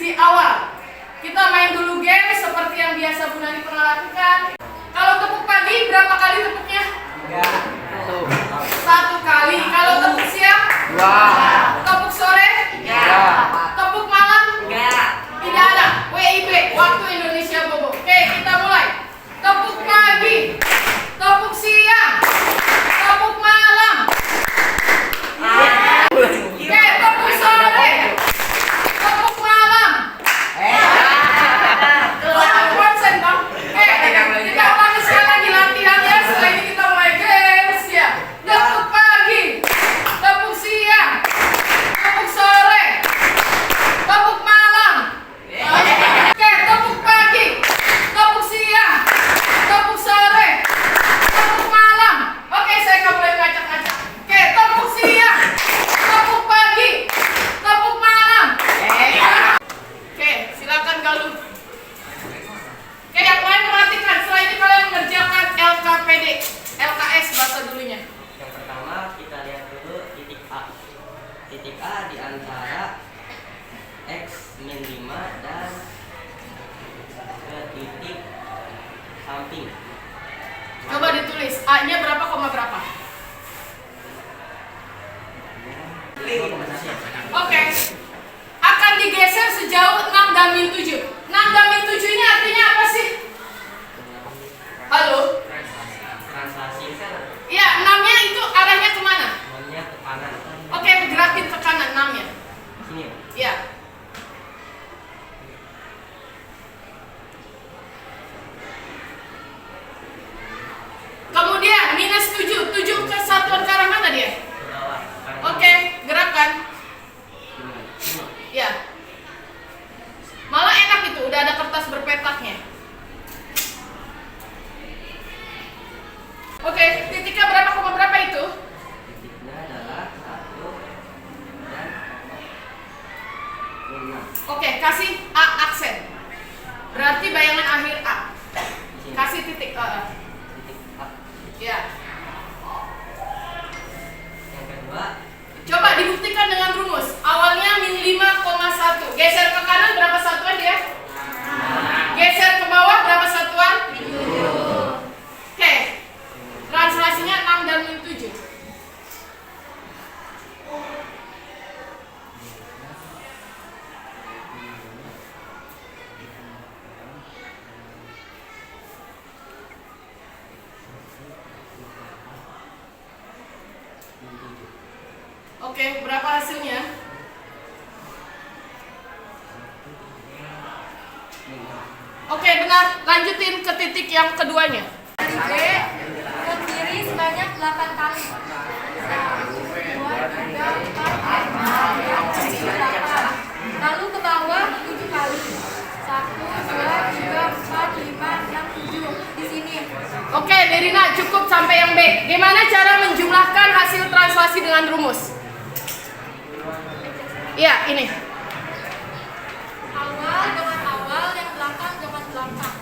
di awal. Kita main dulu game seperti yang biasa Bu Nani pernah lakukan. Kalau tepuk pagi berapa kali tepuknya? 1 kali. Kalau tepuk siang? 2. Tepuk sore? 3. Tepuk malam? 3. Tidak ada. WIB, waktu Indonesia Bobo. Oke, kita mulai. Tepuk pagi, tepuk siang, tepuk malam. Oke, tepuk sore, tepuk malam. Konsen Bang. Oke, kita ulangi sekali lagi latihan ya. Setelah ini kita mulai games ya. Tepuk pagi, tepuk siang, tepuk sore, tepuk malam. Oke, tepuk pagi, tepuk siang, tepuk sore, tepuk malam. Oke, saya nggak boleh ngacak-ngacak. Oke, tepuk siang, tepuk pagi, tepuk malam. Oke, silakan Galuh. Oke, yang lain perhatikan. Setelah ini kalian mengerjakan LKPD, LKS bahasa dulunya. Yang pertama kita lihat dulu titik A. Titik A di antara X min 5 dan ke titik samping. Coba ditulis A-nya berapa, koma berapa. Oke. Akan digeser sejauh 6 dan min 7. 6 dan min 7 ini artinya apa sih? Halo? Translasi kan Iya, 6-nya itu arahnya kemana? namanya ke kanan. Oke, gerakin ke kanan 6-nya. Sini. Iya. Kemudian minus 7. 7 ke satuan ke arah mana dia? Ke bawah. Oke, gerakan. Sini. Ya. Malah enak itu, udah ada kertas berpetaknya. Oke, titiknya berapa, koma berapa itu? Titiknya adalah 1 dan 6. Oke, kasih A aksen. Berarti bayangan akhir A. Di sini. Kasih titik Titik A. Ya. Yang kedua Coba dibuktikan dengan rumus. Awalnya min 5,1. Geser ke kanan berapa satuan dia? Geser ke bawah berapa satuan? 7. Oke. Translasinya 6 dan min 7. Oke, berapa hasilnya? Oke, benar. Lanjutin ke titik yang keduanya. Dari B ke kiri sebanyak 8 kali. 1, 2, 3, 4, 5, 6, 7, 8. Lalu ke bawah 7 kali. 1, 2, 3, 4, 5, 6, 7. Di sini. Oke, Derina, cukup sampai yang B. Gimana cara menjumlahkan hasil translasi dengan rumus? Iya, ini. Awal dengan awal, yang belakang dengan belakang.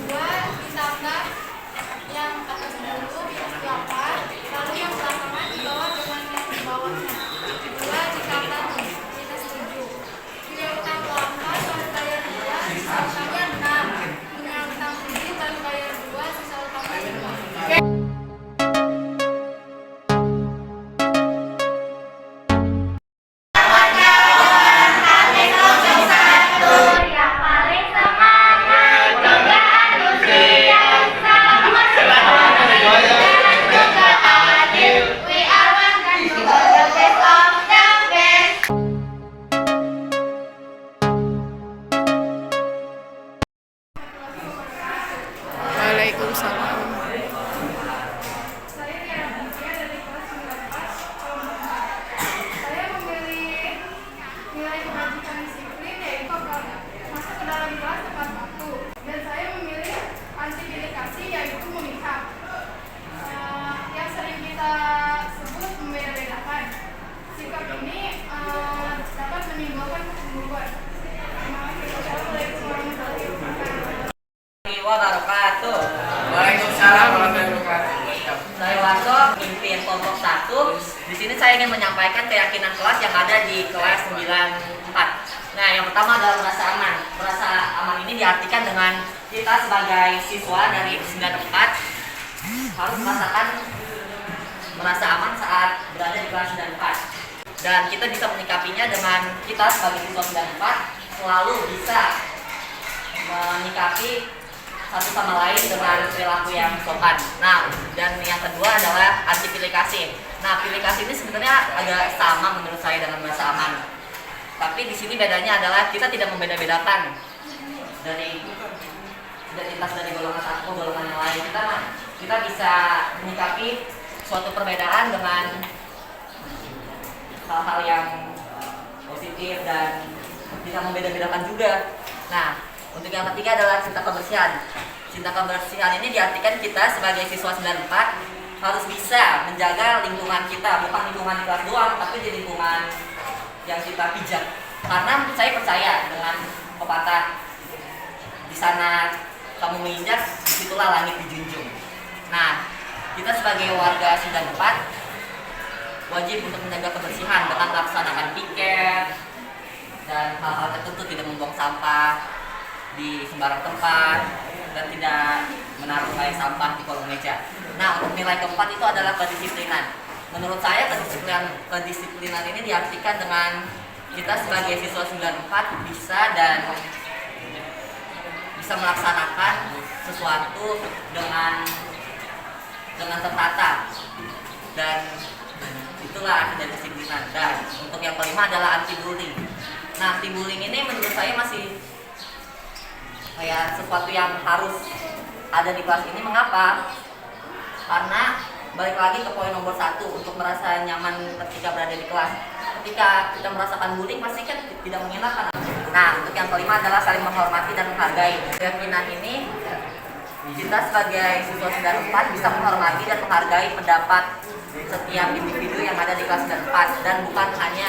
2 ditambah yang atas dulu minus 8. Lalu yang belakangan di bawah dengan yang di bawahnya. 2 ditambah minus 7. Punya utang 8 baru bayar 2, sisa utangnya 6. Punya utang 7 baru bayar 2, sisa utangnya 5. Oke. Waalaikumsalam. Saya memilih nilai kebajikan disiplin yaitu masuk ke dalam kelas tepat waktu, dan saya memilih anti delegasi yaitu memihak. Yang sering kita sebut membeda-bedakan. Sikap ini dapat menimbulkan kecemburuan. Terima kasih. Wassalamualaikum warahmatullahi wabarakatuh. Wabarakatuh. Waalaikumsalam warahmatullahi wabarakatuh. Saya Warso, pimpin kelompok 1. Di sini saya ingin menyampaikan keyakinan kelas yang ada di kelas 94. Nah, yang pertama adalah merasa aman. Merasa aman ini diartikan dengan kita sebagai siswa dari 94 harus merasakan merasa aman saat berada di kelas 94. Dan kita bisa menyikapinya dengan kita sebagai siswa 94 selalu bisa menyikapi satu sama lain dengan perilaku yang sopan. Nah, dan yang kedua adalah anti pilih kasih. Nah, pilih kasih ini sebenarnya agak sama menurut saya dengan merasa aman. Tapi di sini bedanya adalah kita tidak membeda-bedakan dari identitas dari golongan satu ke golongan yang lain. Kita bisa menyikapi suatu perbedaan dengan hal-hal yang positif dan tidak membeda-bedakan juga. Nah, untuk yang ketiga adalah cinta kebersihan. Cinta kebersihan ini diartikan kita sebagai siswa 94 harus bisa menjaga lingkungan kita, bukan lingkungan di kelas doang, tapi di lingkungan yang kita pijak. Karena saya percaya dengan pepatah di sana kamu menginjak, disitulah langit dijunjung. Nah, kita sebagai warga 94 wajib untuk menjaga kebersihan dengan melaksanakan piket dan hal-hal tertentu, tidak membuang sampah di sembarang tempat dan tidak menaruh air sampah di kolong meja. Nah, untuk nilai keempat itu adalah kedisiplinan. Menurut saya kedisiplinan ini diartikan dengan kita sebagai siswa 94 bisa melaksanakan sesuatu dengan tertata, dan itulah arti dari kedisiplinan. Dan untuk yang kelima adalah anti bullying. Nah, anti bullying ini menurut saya masih kayak sesuatu yang harus ada di kelas ini. Mengapa? Karena balik lagi ke poin nomor 1, untuk merasa nyaman ketika berada di kelas. Ketika kita merasakan bullying pasti kan tidak mengenakan. Nah, untuk yang kelima adalah saling menghormati dan menghargai. Keyakinan ini kita sebagai siswa 94 bisa menghormati dan menghargai pendapat setiap individu yang ada di kelas 94, dan bukan hanya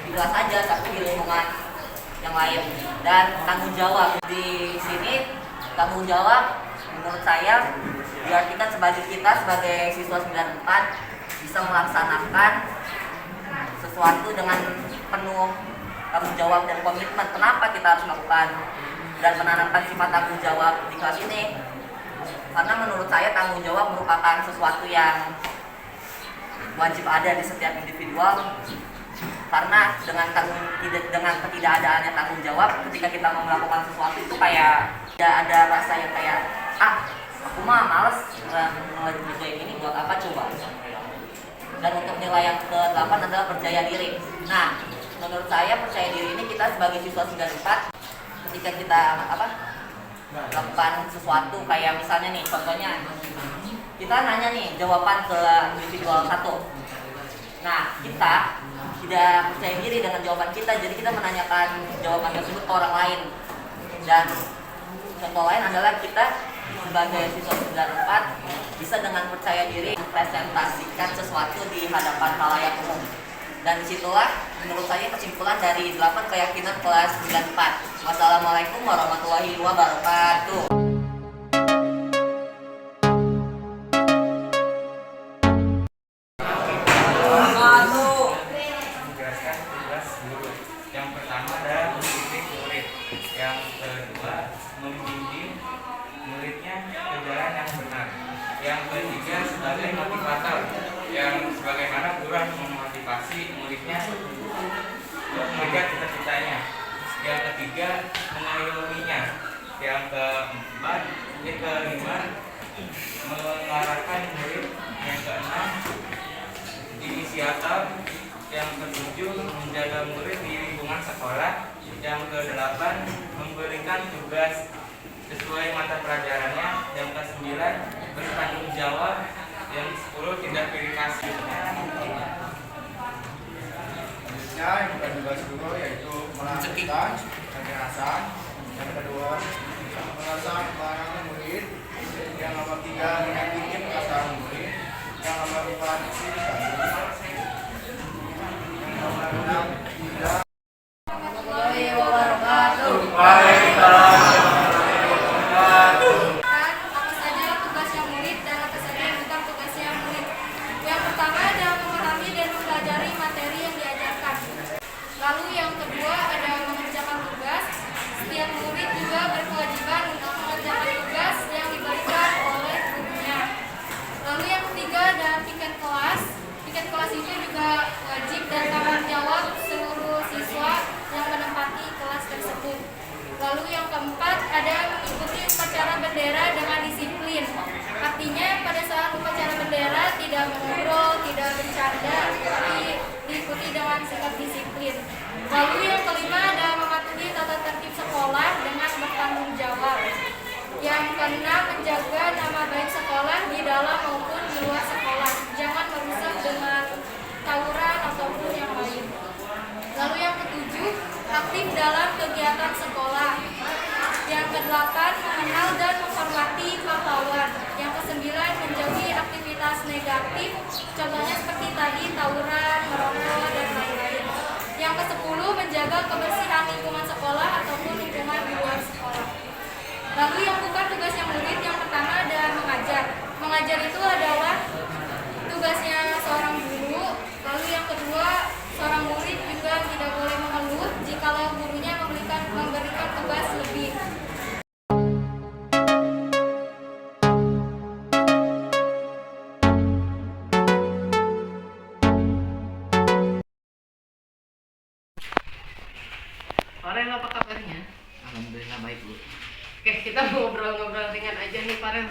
di kelas saja tapi di lingkungan yang lain. Dan tanggung jawab di sini, tanggung jawab menurut saya diartikan sebagai kita sebagai siswa 94 bisa melaksanakan sesuatu dengan penuh tanggung jawab dan komitmen. Kenapa kita harus melakukan dan menanamkan sifat tanggung jawab di kelas ini? Karena menurut saya tanggung jawab merupakan sesuatu yang wajib ada di setiap individual. Karena dengan ketidakadaannya tanggung jawab, ketika kita mau melakukan sesuatu itu kayak tidak ada rasa yang kayak aku mah males ngerjain ini, buat apa coba. Dan untuk nilai yang ke-8 adalah percaya diri. Nah, menurut saya percaya diri ini kita sebagai siswa 94 ketika kita melakukan sesuatu, kayak misalnya nih, contohnya kita nanya nih jawaban ke individual 1. Nah, kita tidak percaya diri dengan jawaban kita, jadi kita menanyakan jawaban tersebut ke orang lain. Dan contoh lain adalah kita sebagai siswa 94 bisa dengan percaya diri mempresentasikan sesuatu di hadapan khalayak umum. Dan disitulah menurut saya kesimpulan dari 8 keyakinan kelas 94. Wassalamualaikum warahmatullahi wabarakatuh. Menjelaskan tugas guru. Yang pertama adalah mendidik murid. Yang kedua, membimbing muridnya ke jalan yang benar. Yang ketiga, sebagai motivator, yang sebagaimana guru harus memotivasi muridnya untuk mengejar cita-citanya. Yang ketiga, mengayominya. Yang kelima, mengarahkan murid. Yang keenam, inisiator. Yang ketujuh, menjaga murid di lingkungan sekolah. Yang kedelapan, memberikan tugas sesuai mata pelajarannya. Yang ke-9, bertanggung jawab. Yang 10, tidak pilih kasih. Yang tugas guru yaitu melakukan kekerasan. Yang kedua, mengasah melayani murid. Yang nomor 3, menyakiti perasaan murid. Yang nomor 4, yang nomor 6, tidak. Warahmatullahi wabarakatuh. Apa saja tugasnya murid dan apa saja yang bukan tugasnya murid. Yang pertama adalah memahami dan mempelajari materi yang diajarkan. Lalu yang kedua adalah mengerjakan tetap disiplin. Lalu yang kelima ada mematuhi tata tertib sekolah dengan bertanggung jawab. Yang keenam, menjaga nama baik sekolah di dalam maupun di luar sekolah. Jangan merusak dengan tawuran ataupun yang lain. Lalu yang ketujuh, aktif dalam kegiatan sekolah. Yang kedelapan, mengenal dan menghormati pahlawan. Yang kesembilan, menjauhi aktivitas negatif, contohnya seperti tadi tawuran, merokok, dan lain-lain. Yang kesepuluh, menjaga kebersihan lingkungan sekolah ataupun lingkungan di luar sekolah. Lalu yang bukan tugasnya murid, yang pertama ada mengajar. Mengajar itu adalah tugasnya seorang guru. Lalu yang kedua, seorang murid juga tidak boleh mengeluh jikalau gurunya memberikan tugas lebih. Farel, apa kabarnya? Alhamdulillah baik Bu. Oke, kita mau ngobrol-ngobrol ringan aja nih Farel.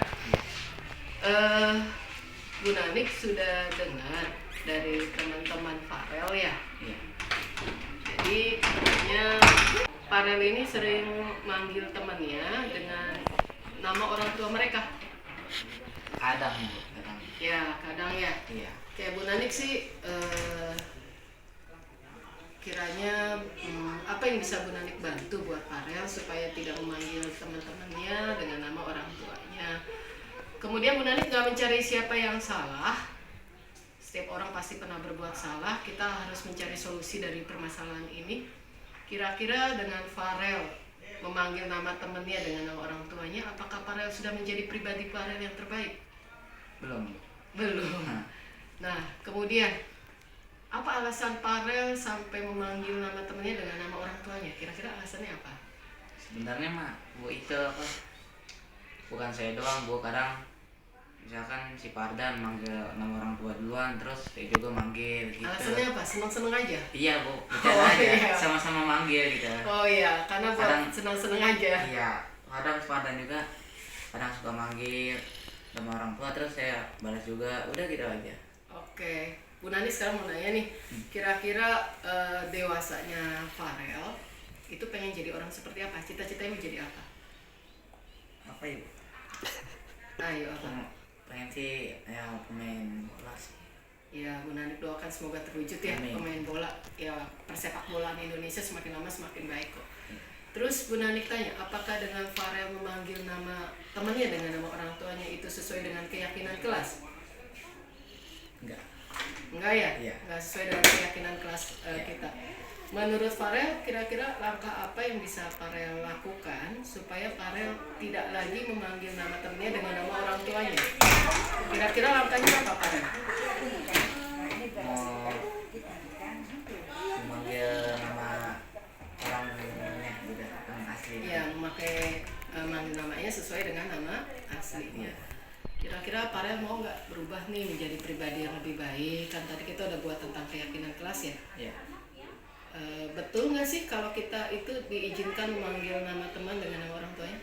Bu Nanik sudah dengar dari teman-teman Farel ya. Iya. Jadi katanya Farel ini sering manggil temannya dengan nama orang tua mereka. Kadang Bu, kadang. Ya, kadang ya. Iya. Kayak Bu Nanik sih kiranya apa yang bisa Bu Nanik bantu buat Farel supaya tidak memanggil teman-temannya dengan nama orang tuanya. Kemudian Bu Nanik gak mencari siapa yang salah. Setiap orang pasti pernah berbuat salah. Kita harus mencari solusi dari permasalahan ini. Kira-kira dengan Farel memanggil nama temannya dengan nama orang tuanya, apakah Farel sudah menjadi pribadi Farel yang terbaik? Belum. Belum. Nah, kemudian apa alasan Farel sampai memanggil nama temannya dengan nama orang tuanya? Kira-kira alasannya apa? Sebenarnya mah Bu itu apa? Bukan saya doang Bu, kadang misalkan si Pardan manggil nama orang tua duluan, terus saya juga manggil gitu. Alasannya apa? Seneng-seneng aja? Iya Bu, bercanda aja, iya. sama-sama manggil gitu. Oh iya, karena buat Kadang- seneng-seneng aja. Iya, kadang si Pardan juga kadang suka manggil sama orang tua, terus saya balas juga, udah gitu aja. Oke, Bu Nani sekarang mau nanya nih, kira-kira dewasanya Farel itu pengen jadi orang seperti apa? Cita-citanya mau jadi apa? Apa ya Bu? Ayo apa? Pengen sih ya pemain bola sih. Ya, Bu Nani doakan semoga terwujud ya. Amin. Pemain bola, ya persepak bolaan Indonesia semakin lama semakin baik kok. Terus Bu Nanik tanya, apakah dengan Farel memanggil nama temannya dengan nama orang tuanya itu sesuai dengan keyakinan kelas? Enggak. Enggak ya? Iya. Enggak sesuai dengan keyakinan kelas kita. Menurut Farel, kira-kira langkah apa yang bisa Farel lakukan supaya Farel tidak lagi memanggil nama temannya dengan nama orang tuanya? Kira-kira langkahnya apa Farel? Mau memanggil nama orangnya juga, orang asli. Ya, memakai manggil namanya sesuai dengan nama aslinya. Kira-kira Farel mau nggak berubah nih menjadi pribadi yang lebih baik? Kan tadi kita udah buat tentang keyakinan kelas ya. Iya. Betul nggak sih kalau kita itu diizinkan memanggil nama teman dengan nama orang tuanya?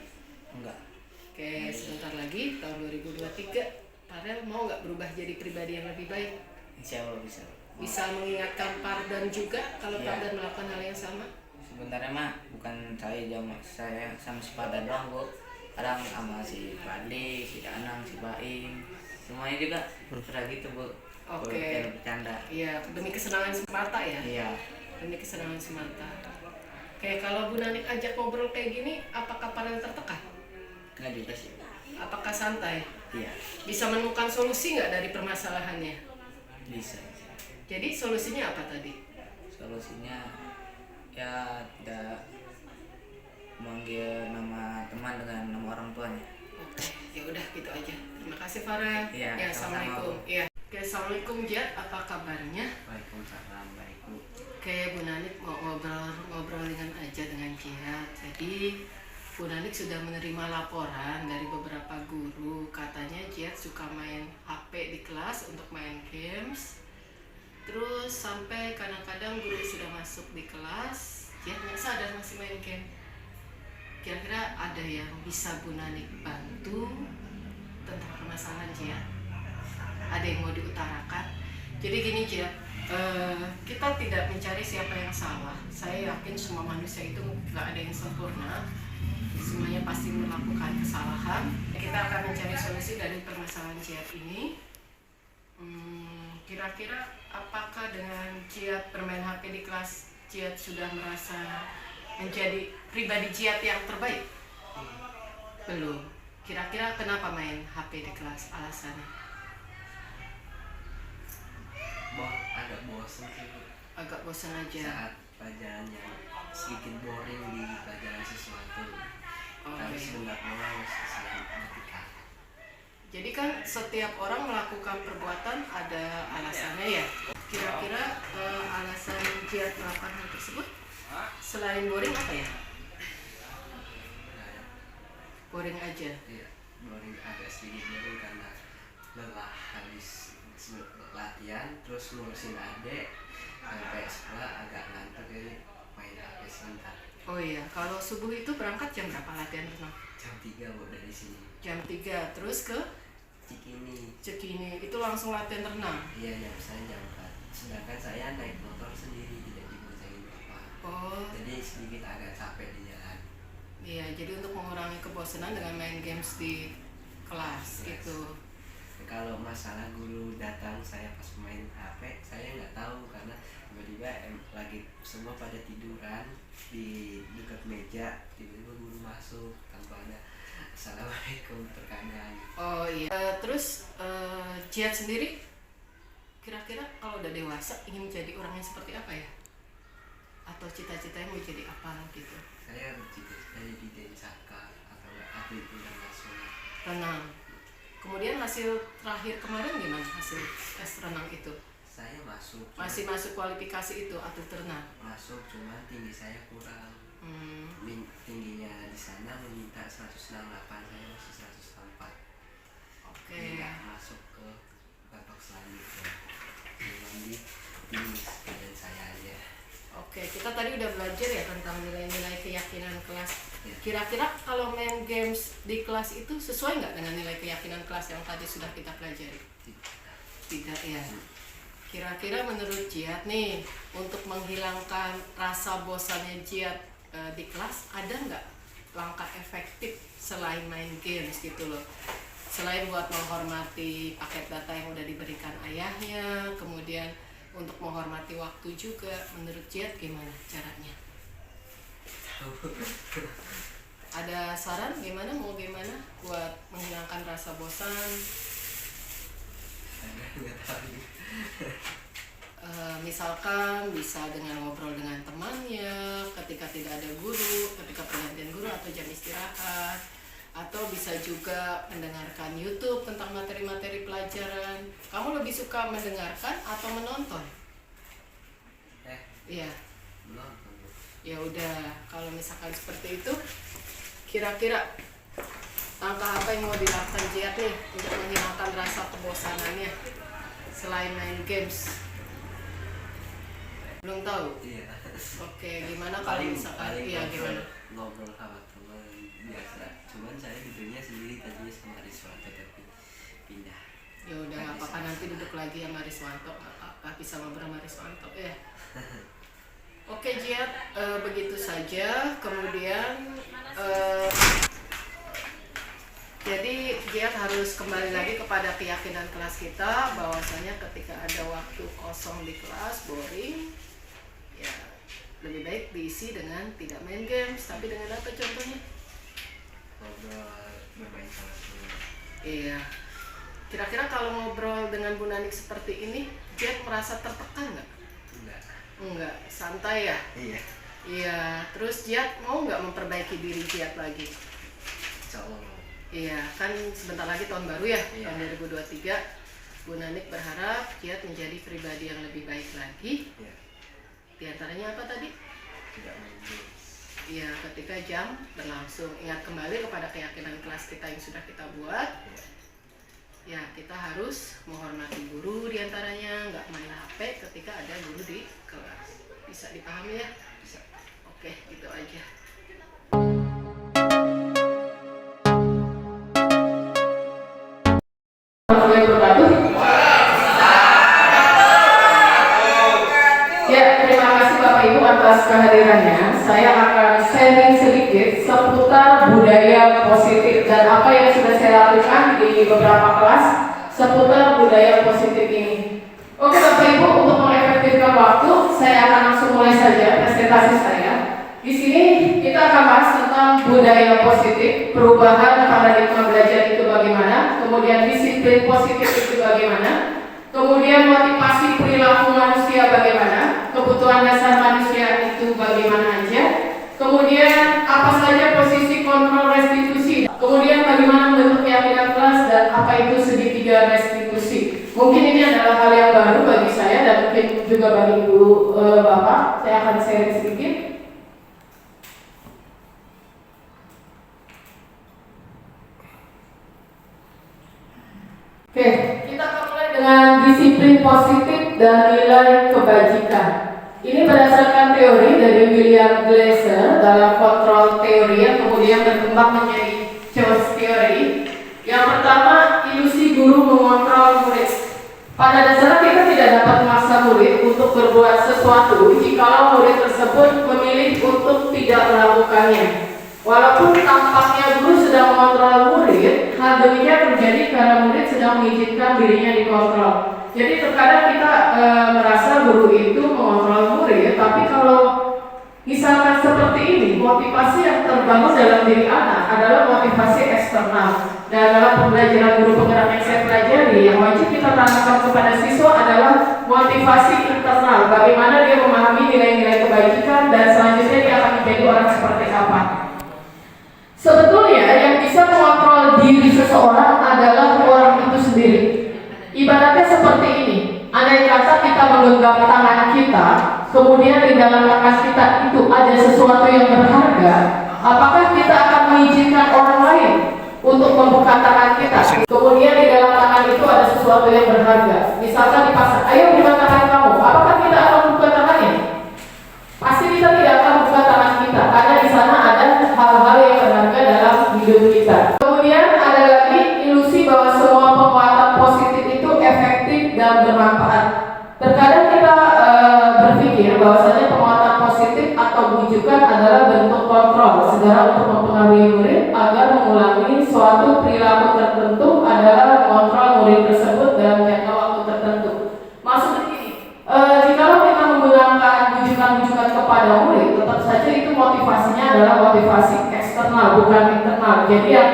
Enggak. Oke, sebentar lagi tahun 2023, Farel mau nggak berubah jadi pribadi yang lebih baik? Insya Allah bisa. Bisa mengingatkan Pardan juga kalau Iya. Pardan melakukan hal yang sama? Sebenarnya mah bukan saya sama si Pardan doang Bu. Kadang sama si Fadli, si Danang, si Baim, semuanya juga pernah gitu Bu. Oke. Bercanda. Iya, demi kesenangan semata ya. Iya. Demi kesenangan semata. Oke, kalau Bu Nanik ajak ngobrol kayak gini, apakah Farel tertekan? Enggak juga sih. Apakah santai? Iya. Bisa menemukan solusi nggak dari permasalahannya? Bisa. Jadi solusinya apa tadi? Solusinya ya tidak memanggil nama teman dengan nama orang tuanya. Oke, ya udah gitu aja. Terima kasih Farel. Iya, Ya, sama-sama, assalamualaikum. Bu. Iya. Oke, assalamualaikum Jad. Apa kabarnya? Waalaikumsalam, baik Bu. Oke, Bu Nanik mau ngobrol ringan aja dengan Jad. Jadi Bu Nanik sudah menerima laporan dari beberapa guru. Katanya Jad suka main HP di kelas untuk main games. Terus sampai kadang-kadang guru sudah masuk di kelas, Jad nggak sadar masih main game. Kira-kira ada yang bisa Bu Nanik bantu tentang permasalahan Jad? Ada yang mau diutarakan? Jadi gini Jia, kita tidak mencari siapa yang salah. Saya yakin semua manusia itu nggak ada yang sempurna. Semuanya pasti melakukan kesalahan. Kita akan mencari solusi dari permasalahan Ciat ini. Kira-kira apakah dengan Ciat bermain HP di kelas, Ciat sudah merasa menjadi pribadi Ciat yang terbaik? Belum. Kira-kira kenapa main HP di kelas alasannya? Agak bosan sih Bu. Agak bosan aja. Saat pelajaran yang sedikit boring di pelajaran sesuatu. Oh, Tapi iya. sebentar doang selain matematika. Jadi kan setiap orang melakukan perbuatan ada alasannya ya. Kira-kira alasan Ciat melakukan hal tersebut selain boring apa ya? Boring aja. Iya, boring, agak sedikit boring karena lelah habis latihan terus ngurusin adik sampai sekolah agak ngantuk, jadi main HP sebentar. Oh iya, kalau subuh itu berangkat jam berapa latihan renang? Jam 3 Bu dari sini. Jam 3, terus ke Cikini. Cikini, itu langsung latihan renang? Iya, jam saya jam 4. Sedangkan saya naik motor sendiri, tidak diboncengin bapak. Oh, Jadi sedikit agak capek di jalan. iya, jadi untuk mengurangi kebosanan dengan main games di kelas Yes. gitu. Kalau masalah guru datang saya pas main HP, saya nggak tahu karena tiba-tiba lagi semua pada tiduran di dekat meja, tiba-tiba guru masuk tanpa ada assalamualaikum terkadang. Oh iya. Terus Ciat sendiri kira-kira kalau udah dewasa ingin menjadi orang yang seperti apa ya? Atau cita-citanya mau jadi apa gitu? Saya bercita-cita jadi densaka atau nggak atlet internasional. Renang. Kemudian hasil terakhir kemarin gimana hasil tes renang itu? Saya masuk, Masih masuk kualifikasi itu atlet renang? masuk cuman tinggi saya kurang. Tingginya di sana meminta 168, saya masih 164. Oke. Nggak masuk ke babak selanjutnya. Cuma di tinggi badan saya aja. Oke, kita tadi udah belajar ya tentang nilai-nilai keyakinan kelas. Ya. Kira-kira kalau main games di kelas itu sesuai nggak dengan nilai keyakinan kelas yang tadi sudah kita pelajari? Tidak ya. Kira-kira menurut Ciat nih, untuk menghilangkan rasa bosannya Ciat di kelas, ada nggak langkah efektif selain main games gitu loh? Selain buat menghormati paket data yang udah diberikan ayahnya, kemudian untuk menghormati waktu juga, menurut Ciat gimana caranya? Ada saran gimana buat menghilangkan rasa bosan? Nggak tahu. Misalkan bisa dengan ngobrol dengan temannya ketika tidak ada guru, ketika pergantian guru atau jam istirahat, atau bisa juga mendengarkan YouTube tentang materi-materi pelajaran. Kamu lebih suka mendengarkan atau menonton? Iya. Menonton. Ya udah, kalau misalkan seperti itu, kira-kira langkah apa yang mau dilakukan Ciat nih untuk menghilangkan rasa kebosanannya selain main games? Belum tahu. Iya. Oke, gimana kalau misalkan iya gimana? Ngobrol sama teman biasa. Cuman saya duduknya sendiri tadinya sama Riswanto tapi pindah. Ya udah nggak apa-apa, nanti duduk lagi sama Riswanto, nggak apa-apa, bisa ngobrol sama Riswanto ya. Oke Ciat, begitu saja. Kemudian jadi Ciat harus kembali lagi kepada keyakinan kelas kita bahwasanya ketika ada waktu kosong di kelas boring, ya lebih baik diisi dengan tidak main games, tapi dengan apa contohnya? Ngobrol, bermain sama teman. Iya. Kira-kira kalau ngobrol dengan Bu Nanik seperti ini, Ciat merasa tertekan nggak? Enggak, santai ya? Iya. Iya, terus Ciat mau nggak memperbaiki diri Ciat lagi? Insya Allah mau. Iya, kan sebentar lagi tahun baru ya, Iya. tahun 2023. Bu Nanik berharap Ciat menjadi pribadi yang lebih baik lagi. Iya. Di antaranya apa tadi? Tidak main games. Iya, ketika jam berlangsung. Ingat kembali kepada keyakinan kelas kita yang sudah kita buat. Iya. Ya, kita harus menghormati guru di antaranya, nggak main HP ketika ada guru di kelas. Bisa dipahami ya? Bisa. Oke, gitu aja. Ibu atas kehadirannya. Saya akan sharing sedikit seputar budaya positif dan apa yang sudah saya lakukan di beberapa kelas seputar budaya positif ini. Oke Bapak Ibu, untuk mengefektifkan waktu, saya akan langsung mulai saja presentasi saya. Di sini kita akan bahas tentang budaya positif, perubahan paradigma belajar itu bagaimana, kemudian disiplin positif itu bagaimana, kemudian motivasi perilaku manusia bagaimana, kebutuhan dasar manusia itu bagaimana aja, kemudian apa saja posisi kontrol restitusi, kemudian bagaimana bentuk keyakinan kelas dan apa itu segitiga restitusi. Mungkin ini adalah hal yang baru bagi saya dan mungkin juga bagi Ibu Bapak. Saya akan share sedikit. Oke, kita akan mulai dengan disiplin positif dan nilai kebajikan. Ini berdasarkan teori dari William Glasser dalam kontrol teori yang kemudian berkembang menjadi Choice Theory. Yang pertama, ilusi guru mengontrol murid. Pada dasarnya kita tidak dapat memaksa murid untuk berbuat sesuatu jika murid tersebut memilih untuk tidak melakukannya. Walaupun tampaknya guru sedang mengontrol murid, hal demikian terjadi karena murid sedang mengizinkan dirinya dikontrol. Jadi terkadang kita merasa guru itu mengontrol murid, tapi kalau misalkan seperti ini, motivasi yang terbangun dalam diri anak adalah motivasi eksternal. Dan dalam pembelajaran guru penggerak yang saya pelajari, yang wajib kita tanamkan kepada siswa adalah motivasi internal. Bagaimana dia memahami nilai-nilai kebajikan dan selanjutnya dia akan menjadi orang seperti apa. Sebetulnya yang bisa mengontrol diri seseorang adalah orang itu sendiri. Ibaratnya seperti ini, andai kata kita menggenggam tangan kita, kemudian di dalam tangan kita itu ada sesuatu yang berharga, apakah kita akan mengizinkan orang lain untuk membuka tangan kita? Kemudian di dalam tangan itu ada sesuatu yang berharga. Misalkan di pasar, ayo buka tangan kamu, apakah kita akan membuka tangannya? Pasti kita tidak akan membuka tangan kita, karena di sana ada hal-hal yang berharga dalam hidup kita. Kemudian ada lagi ilusi bahwa semua penguatan positif itu efektif dan bermanfaat. Terkadang kita berpikir bahwasanya penguatan positif atau bujukan adalah bentuk kontrol segera untuk mempengaruhi murid agar mengulangi suatu perilaku tertentu adalah mengontrol murid tersebut dalam jangka waktu tertentu. Maksudnya ini, jika kita menggunakan bujukan-bujukan kepada murid, tetap saja itu motivasinya adalah motivasi eksternal, bukan internal. Jadi yang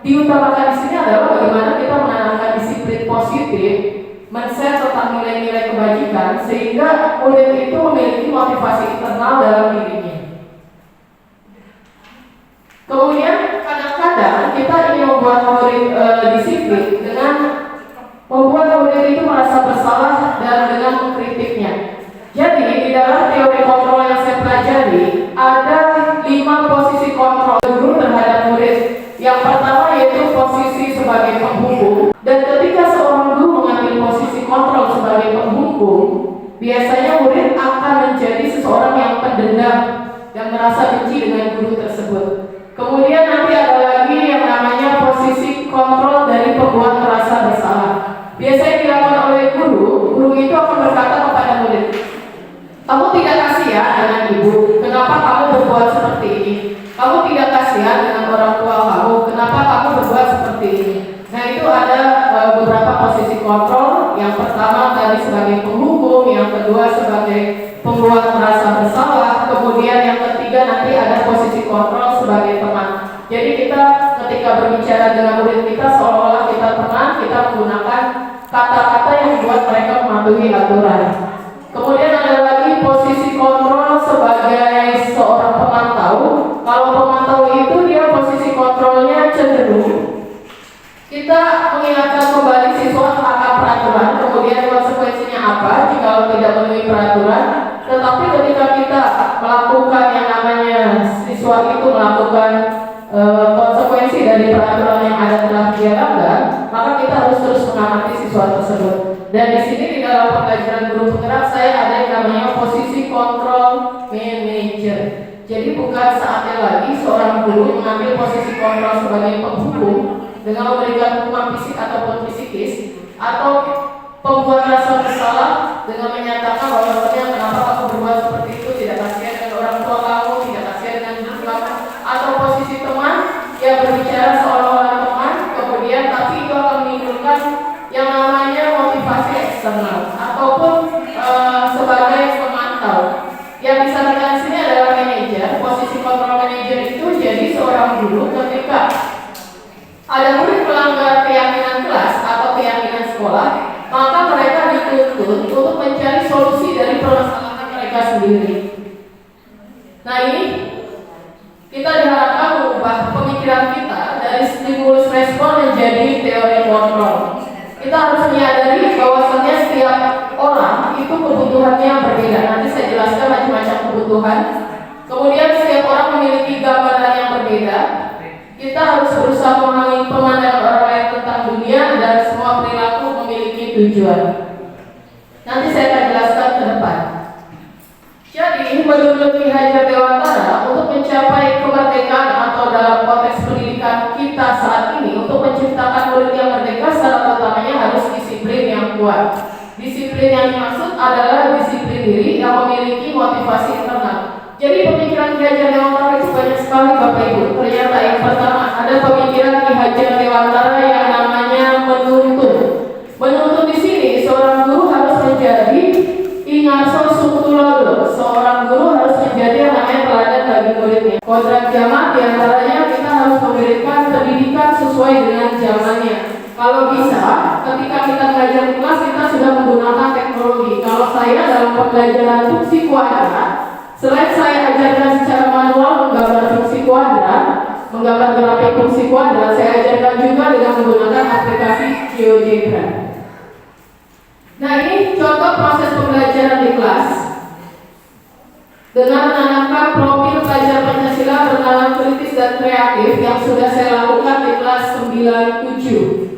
diutamakan di sini adalah bagaimana kita menanamkan disiplin positif, men-share tentang nilai-nilai kebajikan sehingga murid itu memiliki motivasi internal dalam dirinya. Kemudian kadang-kadang kita ingin membuat murid disiplin dengan membuat murid itu merasa bersalah dan dengan mengkritiknya. Jadi di dalam teori kontrol yang saya pelajari ada 5 posisi kontrol guru terhadap murid. Yang pertama yaitu posisi sebagai penghukum, dan ketika seorang guru mengambil posisi kontrol sebagai penghukum, biasanya murid akan menjadi seseorang yang pendendam dan merasa benci dengan guru tersebut. Kemudian nanti ada lagi yang namanya posisi kontrol dari pembuat merasa bersalah. Biasanya dilakukan oleh guru itu akan berkata kepada murid, kamu tidak kasihan dengan ibu, kenapa kamu berbuat seperti ini? Kamu tidak kasihan dengan orang tua kamu, kenapa kamu berbuat seperti ini? Nah itu ada beberapa posisi kontrol. Yang pertama tadi sebagai penghukum, yang kedua sebagai pembuat merasa bersalah, kemudian yang ketiga nanti ada posisi kontrol sebagai teman. Jadi kita ketika berbicara dengan murid kita seolah-olah kita teman, kita menggunakan kata-kata yang membuat mereka mematuhi aturan. Kemudian ada lagi posisi kontrol sebagai seorang pemantau. Kalau pemantau itu dia posisi kontrolnya cenderung kita mengingatkan kembali siswa akan peraturan, kemudian konsekuensinya apa jika tidak memenuhi peraturan. Tetapi ketika kita melakukan yang namanya siswa itu melakukan konsekuensi dari peraturan yang ada telah dia langgar, maka kita harus terus mengamati siswa tersebut. Dan di sini di dalam pembelajaran guru penggerak saya ada yang namanya posisi kontrol manager. Jadi bukan saatnya lagi seorang guru mengambil posisi kontrol sebagai penghukum dengan memberikan hukuman fisik ataupun psikis, atau pembuat rasa bersalah dengan menyatakan bahwa kenapa kamu berbuat seperti itu tidak berbicara seolah-olah teman, kemudian tapi itu akan menimbulkan yang namanya motivasi eksternal ataupun sebagai pemantau. Yang disarankan di sini adalah manajer. Posisi kontrol manajer itu jadi seorang guru ketika ada murid melanggar keyakinan kelas atau keyakinan sekolah, maka mereka dituntut untuk mencari solusi dari permasalahan mereka sendiri. Nah, ini kita diharapkan mengubah pemikiran kita dari stimulus respon menjadi teori kontrol. Kita harus menyadari bahwasannya setiap orang itu kebutuhannya berbeda. Nanti saya jelaskan macam-macam kebutuhan. Kemudian setiap orang memiliki gambaran yang berbeda. Kita harus berusaha memahami pemandangan orang lain tentang dunia dan semua perilaku memiliki tujuan. Nanti saya akan jelaskan ke depan. Jadi, menurut Ki Hajar Dewantara, untuk mencapai kemerdekaan atau dalam konteks pendidikan kita saat ini, untuk menciptakan murid yang merdeka, syarat utamanya harus disiplin yang kuat. Disiplin yang dimaksud adalah disiplin diri yang memiliki motivasi internal. Jadi pemikiran Ki Hajar Dewantara itu banyak sekali Bapak Ibu. Ternyata yang pertama ada pemikiran Ki Hajar Dewantara yang namanya menuntun. Menuntun di sini seorang guru harus menjadi ingarso sungtulodo. Seorang guru harus menjadi yang namanya teladan bagi muridnya. Kodrat zaman diantaranya kita harus memberikan pendidikan sesuai dengan zamannya. Kalau bisa, ketika kita belajar di kelas kita sudah menggunakan teknologi. Kalau saya dalam pembelajaran fungsi kuadrat, selain saya ajarkan secara manual menggambar fungsi kuadrat, menggambar grafik fungsi kuadrat, saya ajarkan juga dengan menggunakan aplikasi GeoGebra. Nah, ini contoh proses pembelajaran di kelas dengan menanamkan profil pelajar Pancasila bernalar kritis dan kreatif yang sudah saya lakukan di kelas 97.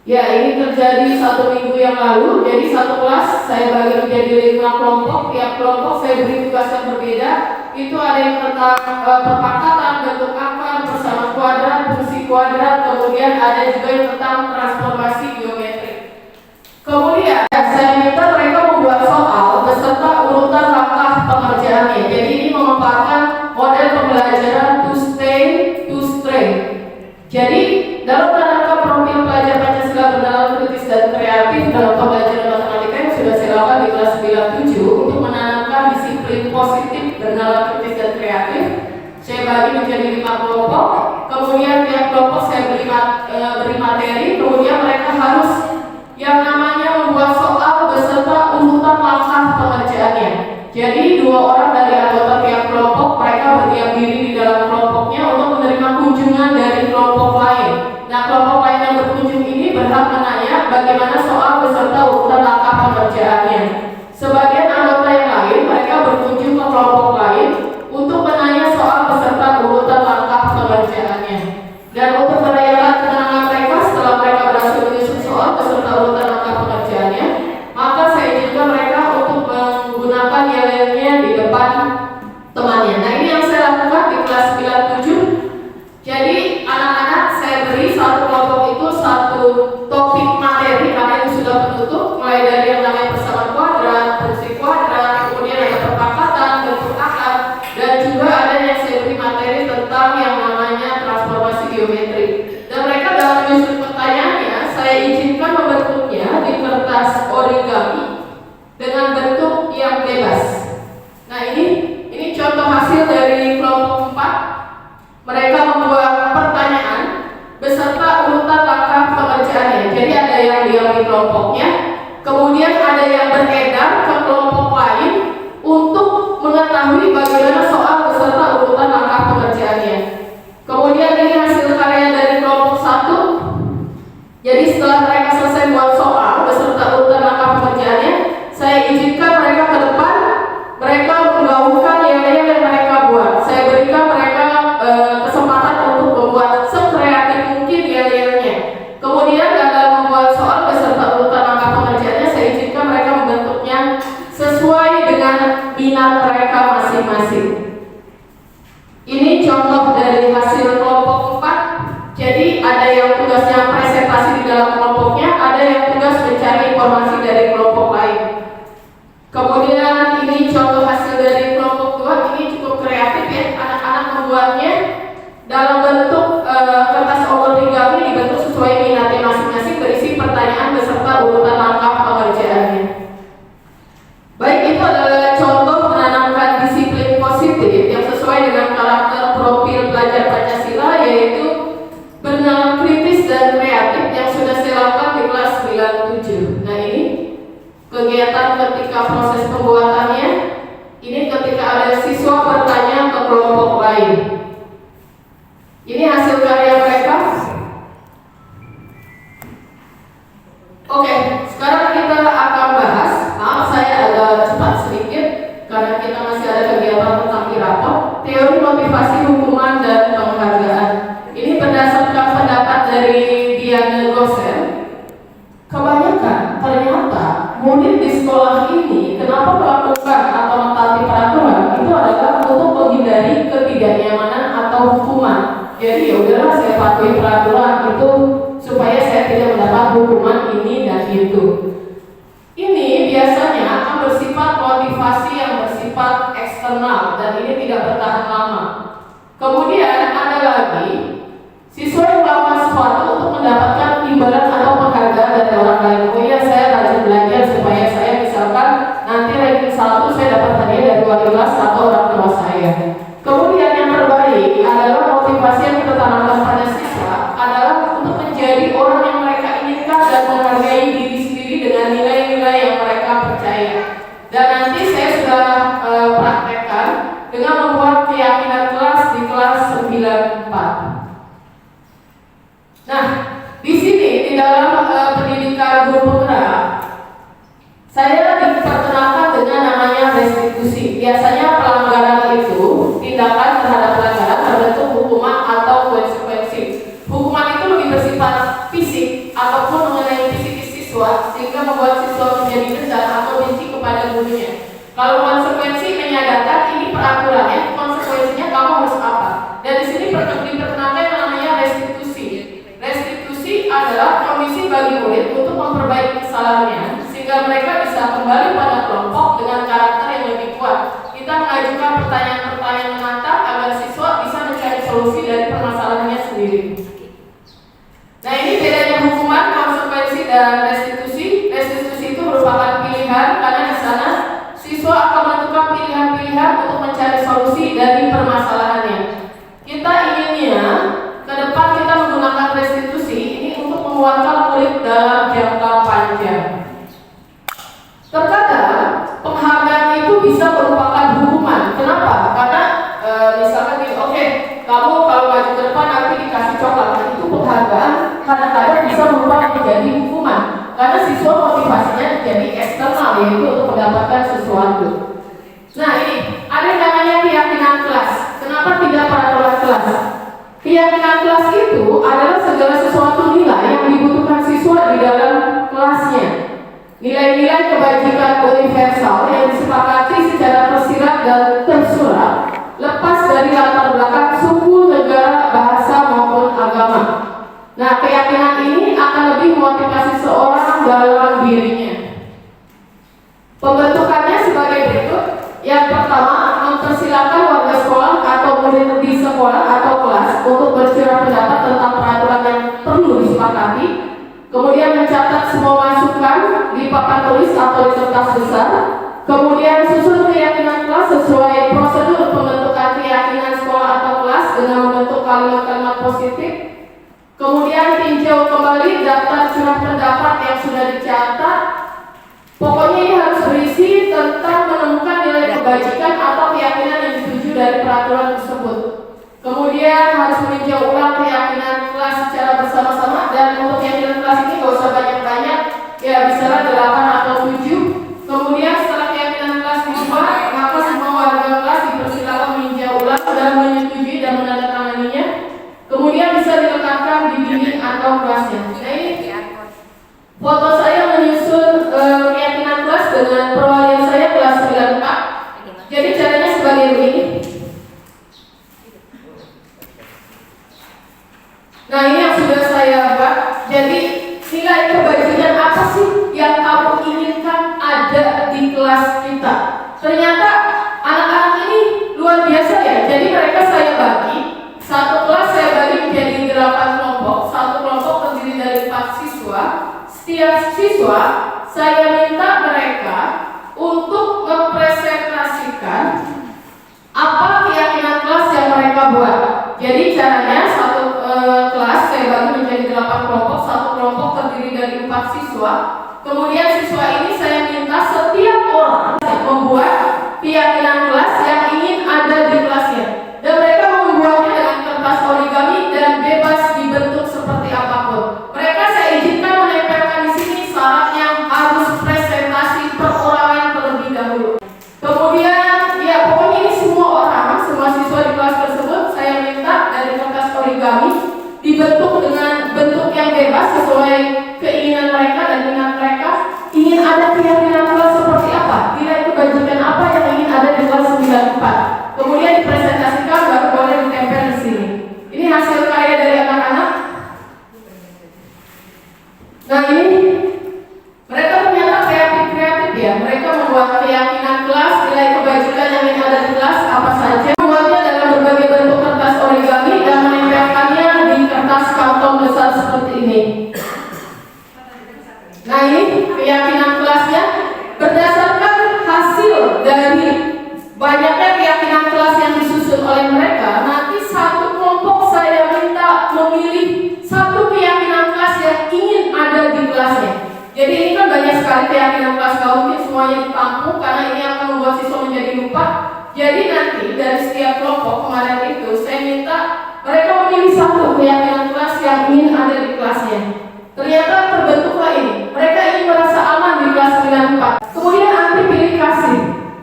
Ya, ini terjadi 1 minggu yang lalu. Jadi satu kelas saya bagi menjadi 5 kelompok. Tiap kelompok saya beri tugas yang berbeda. Itu ada yang tentang perpakatan, bentuk akar, persamaan kuadrat, fungsi kuadrat. Kemudian ada juga yang tentang transformasi geometri. Kemudian saya minta mereka membuat soal beserta urutan langkah pengerjaannya. Jadi ini memaparkan model pembelajaran to stay, to strength. Jadi dalam menanamkan profil pelajar Pancasila bernalar kritis dan kreatif dalam pembelajaran matematika yang sudah saya lakukan di kelas 97 untuk menanamkan disiplin positif bernalar kritis dan kreatif, saya bagi menjadi 5 kelompok. Kemudian tiap kelompok saya beri materi. Kemudian mereka harus yang namanya membuat soal beserta urutan langkah pengerjaannya. Jadi 2 orang dari anggota tiap kelompok mereka berdiam diri di dalam kelompoknya untuk menerima kunjungan dari kelompok lain. Nah, kelompok lain yang berkunjung ini berhak menanya bagaimana soal beserta urutan langkah pengerjaannya. Sebagian anggota yang lain mereka berkunjung ke kelompok lain untuk menanya soal beserta urutan langkah pengerjaannya. Dan untuk merayakan kemenangan mereka setelah mereka berhasil menyusun soal beserta urutan langkah pengerjaannya, maka saya izinkan mereka untuk menggunakan yel-yelnya di depan temannya. Nah, ini yang saya lakukan di kelas 97. Jadi anak-anak saya beri satu kelompok itu satu topik materi karena ini sudah penutup, mulai dari yang namanya persamaan kuadrat, fungsi kuadrat, kemudian ada perpakatan, bentuk akar, dan juga ada yang saya beri materi tentang yang namanya transformasi geometri. Dan mereka dalam menyusun pertanyaannya saya izinkan membentuknya di kertas origami dengan bentuk yang bebas. Nah, ini contoh hasil dari kelompok 4. Mereka membuat pertanyaan beserta urutan langkah pengerjaannya. Jadi ada yang diam di kelompoknya, kemudian ada yang beredar ke kelompok lain untuk mengetahui bagaimana soal beserta urutan langkah pengerjaannya. Kemudian ini hasil karya dari kelompok 1. Jadi setelah mereka selesai buat soal beserta urutan langkah pengerjaannya, saya izinkan mereka ke depan. Mereka menggaungkan yel-yel yang mereka buat. Saya berikan mereka kesempatan untuk membuat sekreatif mungkin yel-yelnya. Kemudian dalam membuat soal beserta urutan langkah pengerjaannya, saya izinkan mereka membentuknya sesuai dengan minat mereka masing-masing. Ini contoh dari hasil kelompok 4. Jadi ada yang tugasnya presentasi di dalam kelompoknya, ada yang tugas mencari informasi dari kelompok lain. Kemudian ini contoh hasil dari kelompok 2. Ini cukup kreatif ya, anak-anak membuatnya dalam bentuk sesuai dengan karakter profil pelajar Pancasila, yaitu bernalar kritis dan kreatif yang sudah saya lakukan di kelas 97. Nah ini kegiatan ketika proses pembuatannya, ini ketika ada siswa bertanya ke kelompok lain. Ini hasil karya mereka. Oke, sekarang kita akan bahas. Maaf saya agak cepat sedikit karena kita masih ada kegiatan tentang rapor. Teori motivasi hukuman dan penghargaan. Ini berdasarkan pendapat dari Diana Gosen. Kebanyakan ternyata murid di sekolah ini kenapa melakukan atau mentaati peraturan itu adalah untuk menghindari ketidaknyamanan atau hukuman. Jadi ya udahlah saya patuhi peraturan itu supaya saya tidak mendapat hukuman ini dan itu. Ini biasanya akan bersifat motivasi yang bersifat eksternal dan ini tidak bertahan lama. Kemudian ada lagi siswa yang melakukan sesuatu untuk mendapatkan imbalan atau penghargaan dari orang lain. Oh iya, saya rajin belajar supaya saya misalkan nanti ranking 1 saya dapat hadiah dari wali kelas atau orang tua saya. Kemudian yang terbaik adalah motivasi yang kita tanamkan pada siswa adalah untuk menjadi orang yang mereka inginkan dan menghargai diri sendiri dengan nilai-nilai yang mereka percaya. Dan nanti saya sudah praktekkan dengan membuat keyakinan kelas di kelas 94. Nah, di sini di dalam pendidikan guru penggerak, saya diperkenalkan dengan namanya restitusi. Biasanya pelanggaran itu tindakan terhadap pelanggaran terbentuk hukuman atau konsekuensi. Hukuman itu lebih bersifat fisik ataupun mengenai psikis siswa sehingga membuat siswa menjadi dendam atau benci kepada gurunya. Kalau konsekuensi menyadarkan ini peraturannya, konsekuensinya kamu harus apa. Dan di sini diperkenalkan yang namanya restitusi. Restitusi adalah kondisi bagi murid untuk memperbaiki kesalahannya sehingga mereka bisa kembali pada kelompok dengan karakter yang lebih kuat. Kita mengajukan pertanyaan-pertanyaan menantang agar siswa bisa mencari solusi dari permasalahannya sendiri. Nah ini bedanya hukuman, konsekuensi, dan restitusi. Restitusi itu merupakan pilihan karena di sana siswa akan menentukan pilihan-pilihan untuk mencari solusi dari permasalahannya. Kita inginnya ke depan kita menggunakan restitusi ini untuk menguatkan murid dalam jangka panjang. Terkadang penghargaan itu bisa merupakan hukuman. Kenapa? Karena misalkan nih, oke, kamu kalau maju ke depan nanti dikasih coklat, itu penghargaan. Kadang-kadang bisa berubah menjadi hukuman karena siswa motivasinya jadi eksternal, yaitu untuk mendapatkan sesuatu. Nah ini ada yang namanya keyakinan kelas. Kenapa tidak peraturan kelas? Keyakinan kelas itu adalah segala sesuatu nilai yang dibutuhkan siswa di dalam kelasnya. Nilai-nilai kebajikan universal yang disepakati secara tersirat dan tersurat, lepas dari latar belakang suku, negara, bahasa maupun agama. Nah, keyakinan ini akan lebih memotivasi seorang dalam dirinya. Pembentukannya sebagai berikut. Yang pertama, mempersilakan warga sekolah atau murid di sekolah atau kelas untuk bercurah pendapat tentang peraturan yang perlu disepakati. Kemudian mencatat semua masukan di papan tulis atau di kertas besar. Kemudian susun keyakinan kelas sesuai prosedur pembentukan keyakinan sekolah atau kelas dengan membentuk kalimat-kalimat positif. Kemudian tinjau kembali daftar curah pendapat yang sudah dicatat. Pokoknya ini harus berisi tentang menemukan nilai kebajikan atau keyakinan yang dituju dari peraturan tersebut. Kemudian harus meninjau ulang keyakinan kelas secara bersama-sama, dan untuk keyakinan kelas ini gak usah banyak-banyak, ya bisalah 8 atau 7. Kemudian setelah keyakinan kelas dibuat, maka semua warga kelas dipersilakan meninjau ulang dan menyetujui dan menandatanganinya. Kemudian bisa dilekatkan di dinding atau kelasnya. Nah ini foto saya menyusun keyakinan kelas dengan perwalian saya kelas 94. Jadi caranya sebagai ini. Nah ini yang sudah saya buat. Jadi nilai kebajikan apa sih yang kamu inginkan ada di kelas kita? Ternyata anak-anak ini luar biasa ya. Jadi mereka saya bagi, satu kelas saya bagi menjadi 8 kelompok. Satu kelompok terdiri dari 4 siswa. Setiap siswa saya minta mereka untuk mempresentasikan apa keyakinan kemudian dipresentasikan baru boleh ditempel di sini. Ini hasil karya dari anak-anak. Nah ini mereka ternyata kreatif ya. Mereka membuat keyakinan kelas, nilai kebajikan yang ingin ada di kelas apa saja. Membuatnya dalam berbagai bentuk kertas origami dan menempelkannya di kertas karton besar seperti ini. Nah ini keyakinan kelasnya berdasarkan hasil dari banyaknya keyakinan kelas yang disusun oleh mereka. Nanti satu kelompok saya minta memilih satu keyakinan kelas yang ingin ada di kelasnya. Jadi ini kan banyak sekali keyakinan kelas, kalau mungkin semuanya ditampung karena ini akan membuat siswa menjadi lupa. Jadi nanti dari setiap kelompok kemarin itu saya minta mereka memilih satu keyakinan kelas yang ingin ada di kelasnya. Ternyata terbentuklah ini. Mereka ingin merasa aman di kelas 94. Kemudian anti pilih kasih.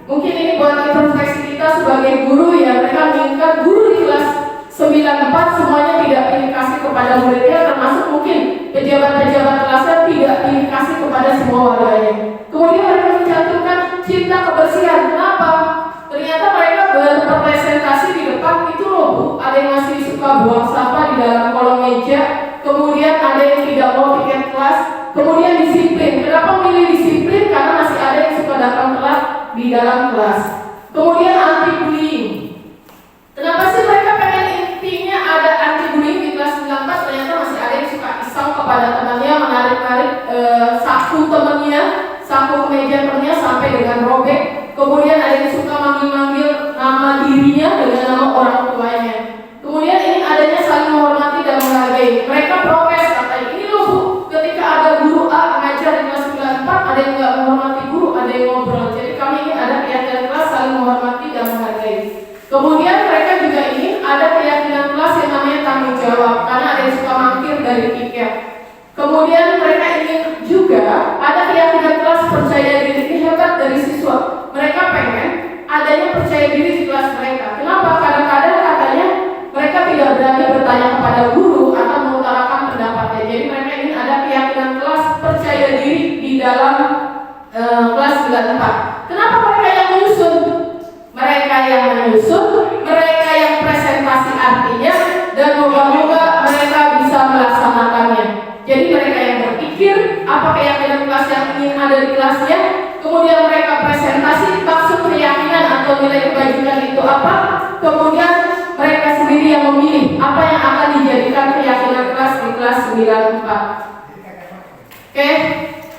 Mungkin ini buat introspeksi kita sebagai guru ya. Mereka menginginkan guru di kelas 94 semuanya tidak pilih kasih kepada muridnya, termasuk mungkin pejabat-pejabat kelasnya tidak pilih kasih kepada semua warganya. Kemudian mereka mencantumkan cinta kebersihan. Kenapa? Ternyata mereka berpresentasi di depan itu loh Bu. Ada yang masih suka buang sampah di dalam kolong meja. Kemudian ada yang tidak mau tiket kelas. Kemudian disiplin. Kenapa milih disiplin? Karena masih ada yang suka datang telat di dalam kelas. Kemudian anti bullying. Kenapa sih mereka pengen intinya ada anti bullying di kelas 94? Ternyata masih ada yang suka iseng kepada temannya, menarik-narik saku temannya, saku kemeja temannya sampai dengan robek. Kemudian ada yang suka manggil-manggil nama dirinya dengan nama orang tuanya. Kemudian ini adanya saling menghormati dan menghargai. Mereka protes katanya, ini loh Bu, ketika ada guru A mengajar di kelas 94, ada yang nggak menghormati guru, ada yang ngobrol. Jadi kami ingin ada keyakinan kelas saling menghormati dan menghargai. Kemudian mereka juga ingin ada keyakinan kelas yang namanya tanggung jawab, karena ada yang suka mangkir dari tiket. Kemudian mereka ingin juga ada keyakinan kelas percaya diri. Ini hebat dari siswa. Mereka pengen adanya percaya diri di kelas mereka. Kenapa? Kadang-kadang katanya mereka tidak berani bertanya kepada guru atau mengutarakan pendapatnya. Jadi mereka ingin ada keyakinan kelas percaya diri di dalam kelas 94. Kenapa mereka yang menyusun? Mereka yang menyusun, mereka yang presentasi artinya, dan moga-moga mereka bisa melaksanakannya. Jadi mereka yang berpikir apa keyakinan kelas yang ingin ada di kelasnya, kemudian mereka presentasi maksud keyakinan atau nilai kebajikan itu apa, kemudian mereka sendiri yang memilih apa yang akan dijadikan keyakinan kelas di kelas 94. Oke,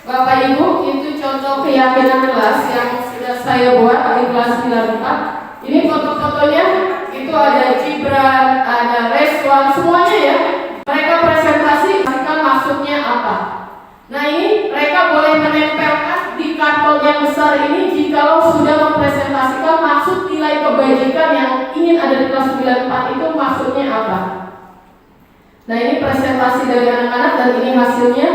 Bapak Ibu, itu contoh keyakinan kelas yang sudah saya buat di kelas 94. Ini foto-fotonya, itu ada Gibran, ada Reswan, semuanya ya. Mereka presentasi, mereka maksudnya apa. Nah ini mereka boleh menempelkan di karton yang besar ini jikalau sudah mempresentasikan maksud nilai kebajikan yang ingin ada di kelas 94 itu maksudnya apa. Nah ini presentasi dari anak-anak dan ini hasilnya.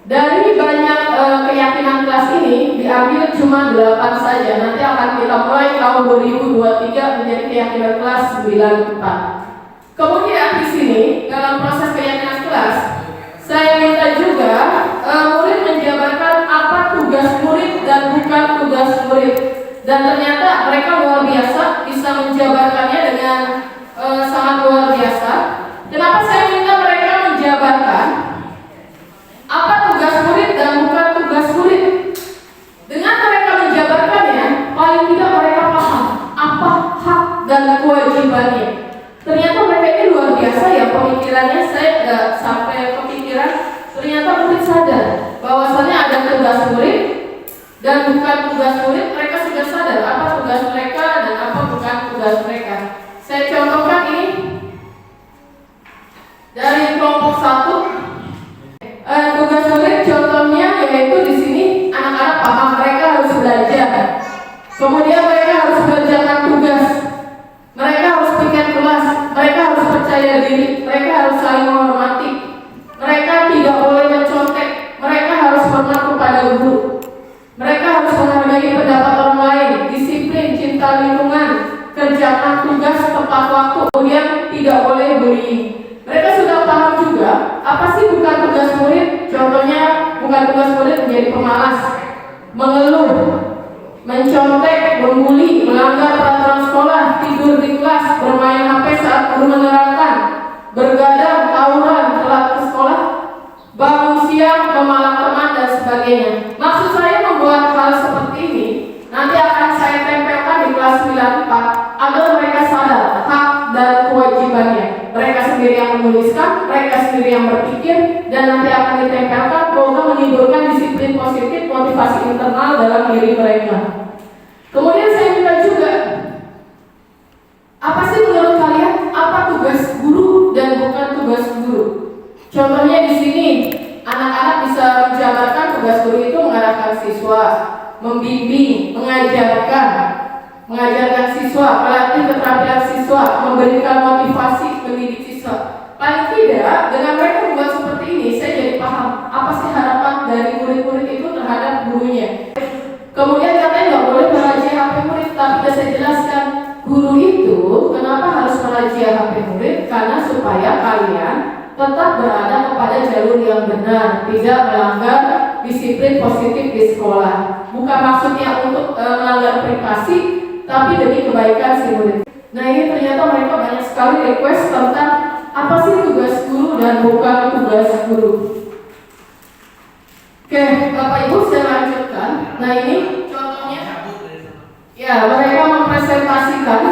Dari banyak keyakinan kelas ini diambil cuma 8 saja. Nanti akan kita mulai tahun 2023 menjadi keyakinan kelas 94. Kemudian di sini dalam proses keyakinan kelas, saya minta juga murid menjabarkan apa tugas murid dan bukan tugas murid. Dan ternyata mereka luar biasa bisa menjabarkannya dengan sangat luar biasa. Kenapa saya minta mereka menjabarkan apa tugas murid dan bukan tugas murid? Dengan mereka menjabarkannya, paling tidak mereka paham apa hak dan kewajibannya. Ternyata mereka ini luar biasa ya pemikirannya. Saya nggak sampai kepikiran. Ternyata murid sadar bahwasannya ada tugas murid dan bukan tugas murid. Mereka sudah sadar apa tugas mereka dan apa bukan tugas mereka. Saya contohkan ini dari kelompok 1. Tugas murid contohnya yaitu di sini anak-anak paham mereka harus belajar. Kemudian mereka harus mengerjakan tugas. Mereka harus piket kelas. Mereka harus percaya diri. Mereka harus saling menghormati. Mereka tidak boleh mencontek. Mereka harus hormat kepada guru. Mereka harus menghargai pendapat orang lain. Disiplin, cinta lingkungan, kerjakan tugas tepat waktu. Kemudian tidak boleh bullying. Mereka sudah paham juga apa sih bukan tugas murid. Contohnya bukan tugas murid menjadi pemalas, mengeluh, mencontek, membuli, melanggar peraturan sekolah, tidur di kelas, bermain HP saat guru menerangkan, bergadang, tawuran, telat ke sekolah, bangun siang, memalak teman, dan sebagainya. Maksud saya membuat hal seperti ini nanti akan saya tempelkan di kelas 94 agar mereka sadar hak dan kewajibannya. Mereka sendiri yang menuliskan, mereka sendiri yang berpikir, dan nanti akan ditempelkan semoga menimbulkan disiplin positif, motivasi internal dalam diri mereka. Kemudian saya minta juga, apa sih menurut kalian apa tugas guru dan bukan tugas guru? Contohnya di sini, anak-anak bisa menjabarkan tugas guru itu mengarahkan siswa, membimbing, mengajarkan siswa, melatih keterampilan siswa, memberikan motivasi, mendidik siswa. Paling tidak, dengan mereka membuat seperti ini, saya jadi paham apa sih harapan dari murid-murid itu terhadap gurunya. Kemudian katanya nggak boleh merajia HP murid, tapi sudah saya jelaskan, guru itu kenapa harus merajia HP murid? Karena supaya kalian tetap berada kepada jalur yang benar, tidak melanggar disiplin positif di sekolah. Bukan maksudnya untuk melanggar privasi, tapi demi kebaikan si murid. Nah ini ternyata mereka banyak sekali request tentang apa sih tugas guru dan bukan tugas guru. Oke, Bapak Ibu saya lanjutkan. Nah ini contohnya, ya mereka mempresentasikan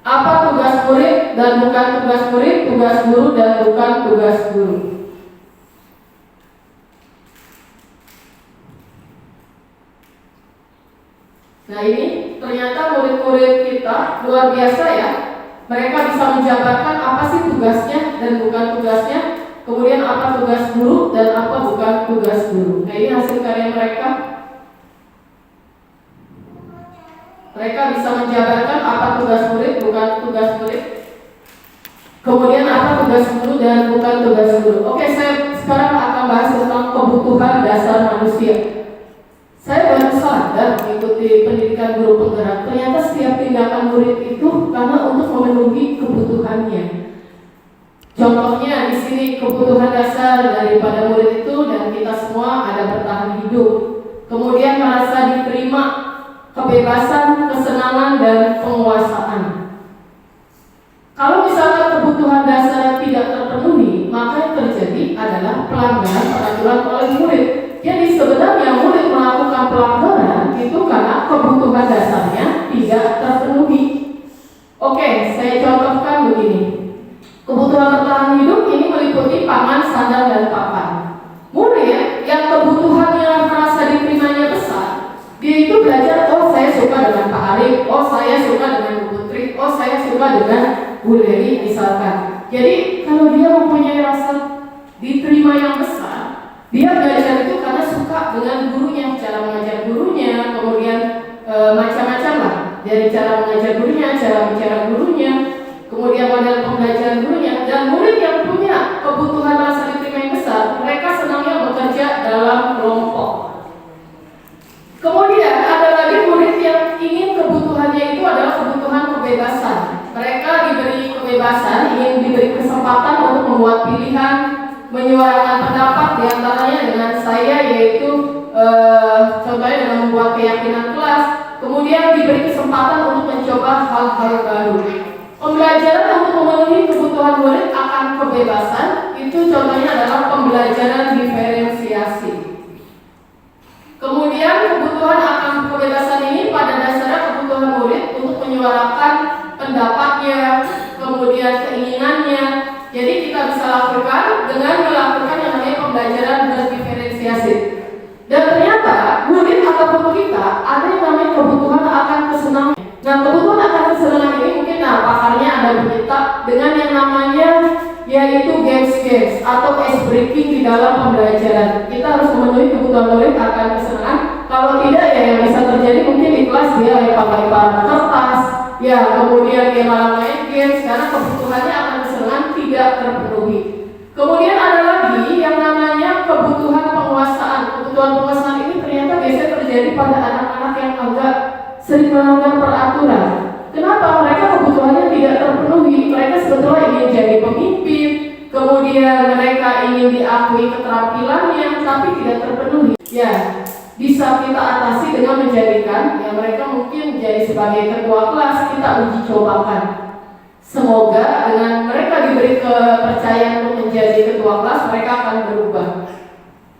apa tugas murid dan bukan tugas murid, tugas guru dan bukan tugas guru. Nah ini ternyata murid-murid kita luar biasa ya. Mereka bisa menjabarkan apa sih tugasnya dan bukan tugasnya, kemudian apa tugas guru dan apa bukan tugas guru. Nah ini hasil karya mereka. Mereka bisa menjabarkan apa tugas murid, bukan tugas murid, kemudian apa tugas guru dan bukan tugas guru. Oke, saya sekarang akan bahas tentang kebutuhan dasar manusia. Saya baru sadar mengikuti pendidikan guru penggerak, ternyata setiap tindakan murid itu karena untuk memenuhi kebutuhannya. Contohnya di sini kebutuhan dasar daripada murid itu dan kita semua ada bertahan hidup, kemudian merasa diterima, kebebasan, kesenangan, dan penguasaan. Kalau misalnya kebutuhan dasar tidak terpenuhi, maka yang terjadi adalah pelanggaran peraturan oleh murid. Jadi sebenarnya murid melakukan pelanggaran itu karena kebutuhan dasarnya tidak terpenuhi. Oke, saya contohkan begini. Kebutuhan bertahan hidup ini meliputi pangan, sandang, dan papan. Murid yang kebutuhannya merasa diterimanya besar, dia itu belajar, oh saya suka dengan Pak Arif, oh saya suka dengan Bu Putri, oh saya suka dengan Bu Leri misalkan. Jadi kalau dia mempunyai rasa diterima yang besar, dia belajar itu karena suka dengan gurunya, cara mengajar gurunya, kemudian macam-macam lah. Dari cara mengajar gurunya, cara bicara gurunya, kemudian model pembelajaran gurunya. Dan murid yang punya kebutuhan rasa diterima yang besar, mereka senangnya bekerja dalam kelompok. Kemudian ada lagi murid yang ingin kebutuhannya itu adalah kebutuhan kebebasan. Mereka diberi kebebasan, ingin diberi kesempatan untuk membuat pilihan, menyuarakan pendapat, diantaranya dengan saya, yaitu contohnya dengan membuat keyakinan kelas, kemudian diberi kesempatan untuk mencoba hal-hal baru. Pembelajaran untuk memenuhi kebutuhan murid akan kebebasan, itu contohnya adalah pembelajaran diferensiasi. Kemudian kebutuhan akan kebebasan ini pada dasarnya kebutuhan murid untuk menyuarakan pendapatnya, kemudian keinginannya. Jadi kita bisa lakukan dengan melakukan yang namanya pembelajaran berdiferensiasi. Dan ternyata murid ataupun kita ada yang namanya kebutuhan akan kesenangan. Nah kebutuhan akan kesenangan ini mungkin pakarnya ada berita dengan yang namanya yaitu games atau ice breaking di dalam pembelajaran. Kita harus memenuhi kebutuhan murid akan kesenangan. Kalau tidak ya yang bisa terjadi mungkin di kelas dia lempar-lempar kertas, ya kemudian dia malah main games karena kebutuhannya akan kesenangan tidak terpenuhi. Kemudian ada lagi yang namanya kebutuhan penguasaan. Kebutuhan penguasaan ini ternyata biasanya terjadi pada anak-anak yang agak sering melanggar peraturan. Kenapa? Mereka kebutuhannya tidak terpenuhi. Mereka sebetulnya ingin jadi pemimpin, kemudian mereka ingin diakui keterampilannya, tapi tidak terpenuhi. Ya, bisa kita atasi dengan menjadikan ya mereka mungkin jadi sebagai ketua kelas, kita uji cobakan. Semoga dengan mereka diberi kepercayaan untuk menjadi ketua kelas, mereka akan berubah.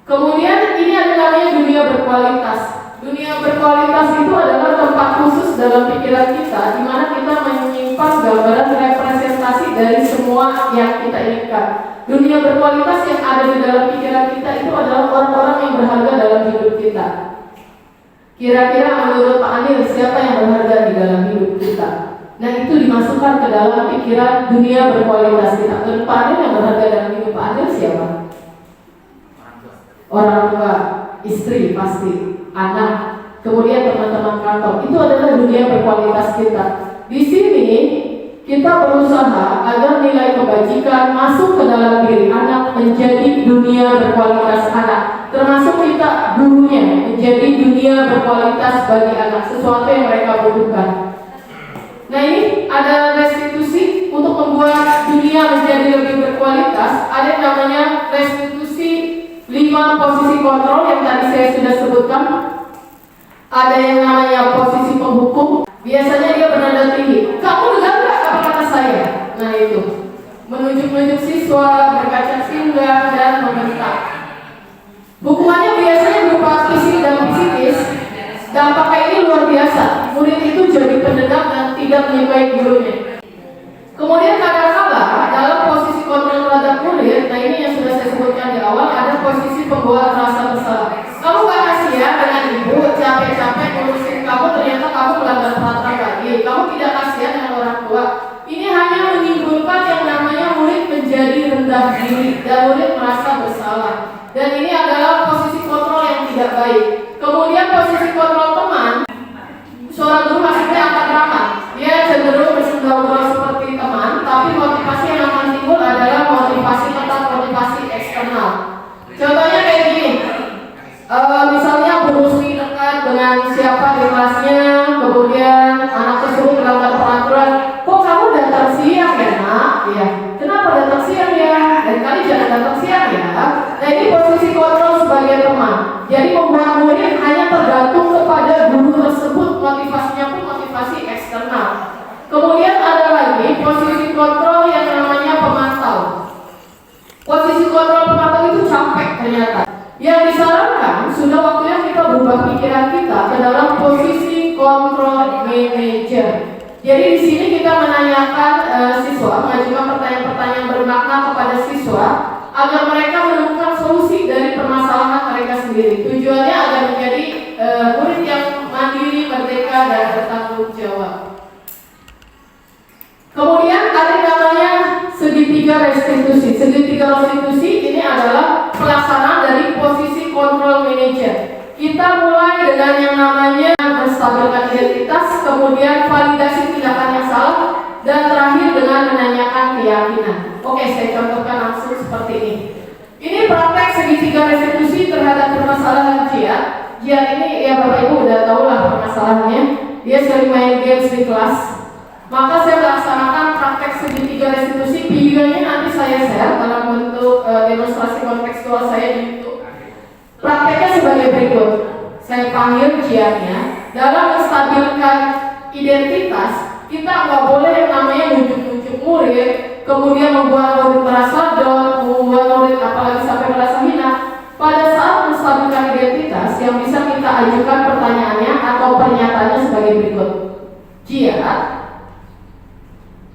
Kemudian ini ada namanya dunia berkualitas. Dunia berkualitas itu adalah tempat khusus dalam pikiran kita, di mana kita menyimpan gambaran representasi dari semua yang kita inginkan. Dunia berkualitas yang ada di dalam pikiran kita itu adalah orang-orang yang berharga dalam hidup kita. Kira-kira menurut Pak Anil, siapa yang berharga di dalam hidup kita? Nah, itu dimasukkan ke dalam pikiran dunia berkualitas kita. Menurut Pak Anil, yang berharga dalam hidup Pak Anil siapa? Orang tua, istri pasti, anak, kemudian teman-teman kantor. Itu adalah dunia berkualitas kita. Di sini kita berusaha agar nilai kebajikan masuk ke dalam diri anak, menjadi dunia berkualitas anak. Termasuk kita gurunya, menjadi dunia berkualitas bagi anak, sesuatu yang mereka butuhkan. Nah, ini ada restitusi untuk membuat dunia menjadi lebih berkualitas. Ada yang namanya restitusi 5 posisi kontrol yang tadi saya sudah sebutkan. Ada yang namanya posisi penghukum. Biasanya dia bernada tinggi. Kamu dengar nggak apa kata saya? Nah, itu menunjuk-nunjuk siswa, berkaca singgah dan membentak. Hukumannya biasanya berupa fisik dan psikis. Dampaknya ini luar biasa. Murid itu jadi pendendam dan tidak menyukai gurunya. Kemudian kadang-kala dalam posisi kontrol terhadap murid, nah ini yang sudah saya sebutkan di awal, ada posisi pembuat rasa bersalah. Kamu gak kasihan dengan ibu, capek-capek ngurusin kamu, ternyata kamu melanggar peraturan lagi. Kamu tidak kasihan dengan orang tua. Ini hanya menimbulkan yang namanya murid menjadi rendah diri dan murid merasa bersalah. Dan ini adalah posisi kontrol yang tidak baik. Kemudian posisi kontrol teman, seorang guru maksudnya akan ramah. Dia cenderung bersenggau-senggau seperti teman, tapi motivasi yang akan timbul adalah motivasi tetap motivasi eksternal. Contohnya kayak gini, misalnya Bu Rusli dekat dengan siapa di kelasnya, kemudian anak tersebut melanggar peraturan. Kok kamu datang siang ya nak? Iya. Kenapa datang siang ya? Dan kali jangan datang siang ya. Nah, ini posisi kontrol sebagai teman. Jadi membuat murid hanya tergantung kepada guru tersebut, motivasinya pun motivasi eksternal. Kemudian ada lagi posisi kontrol yang namanya pemantau. Posisi kontrol pemantau itu capek ternyata. Yang disarankan sudah waktunya kita berubah pikiran kita ke dalam posisi kontrol manager. Jadi di sini kita menanyakan siswa, mengajukan pertanyaan-pertanyaan bermakna kepada siswa agar mereka menemukan solusi dari permasalahan mereka sendiri. Tujuannya agar menjadi murid yang mandiri, merdeka, dan bertanggung jawab. Kemudian ada namanya segitiga restitusi. Segitiga restitusi ini adalah pelaksanaan dari posisi kontrol manager. Kita mulai dengan yang namanya menstabilkan identitas, kemudian validasi tindakan yang salah, dan terakhir dengan menanyakan keyakinan. Oke, saya contohkan langsung seperti ini. Ini praktek segitiga restitusi terhadap permasalahan Jian. Jian ini ya Bapak Ibu udah tahu lah permasalahannya. Dia sering main games di kelas. Maka saya melaksanakan praktek segitiga restitusi. Videonya nanti saya share dalam bentuk demonstrasi kontekstual saya di YouTube. Prakteknya sebagai berikut. Saya panggil Jiannya. Dalam menstabilkan identitas, kita nggak boleh yang namanya nunjuk-nunjuk murid, kemudian membuat murid merasa down, membuat murid apalagi sampai merasa hina. Pada saat menstabilkan identitas, yang bisa kita ajukan pertanyaannya atau pernyataannya sebagai berikut. Jian,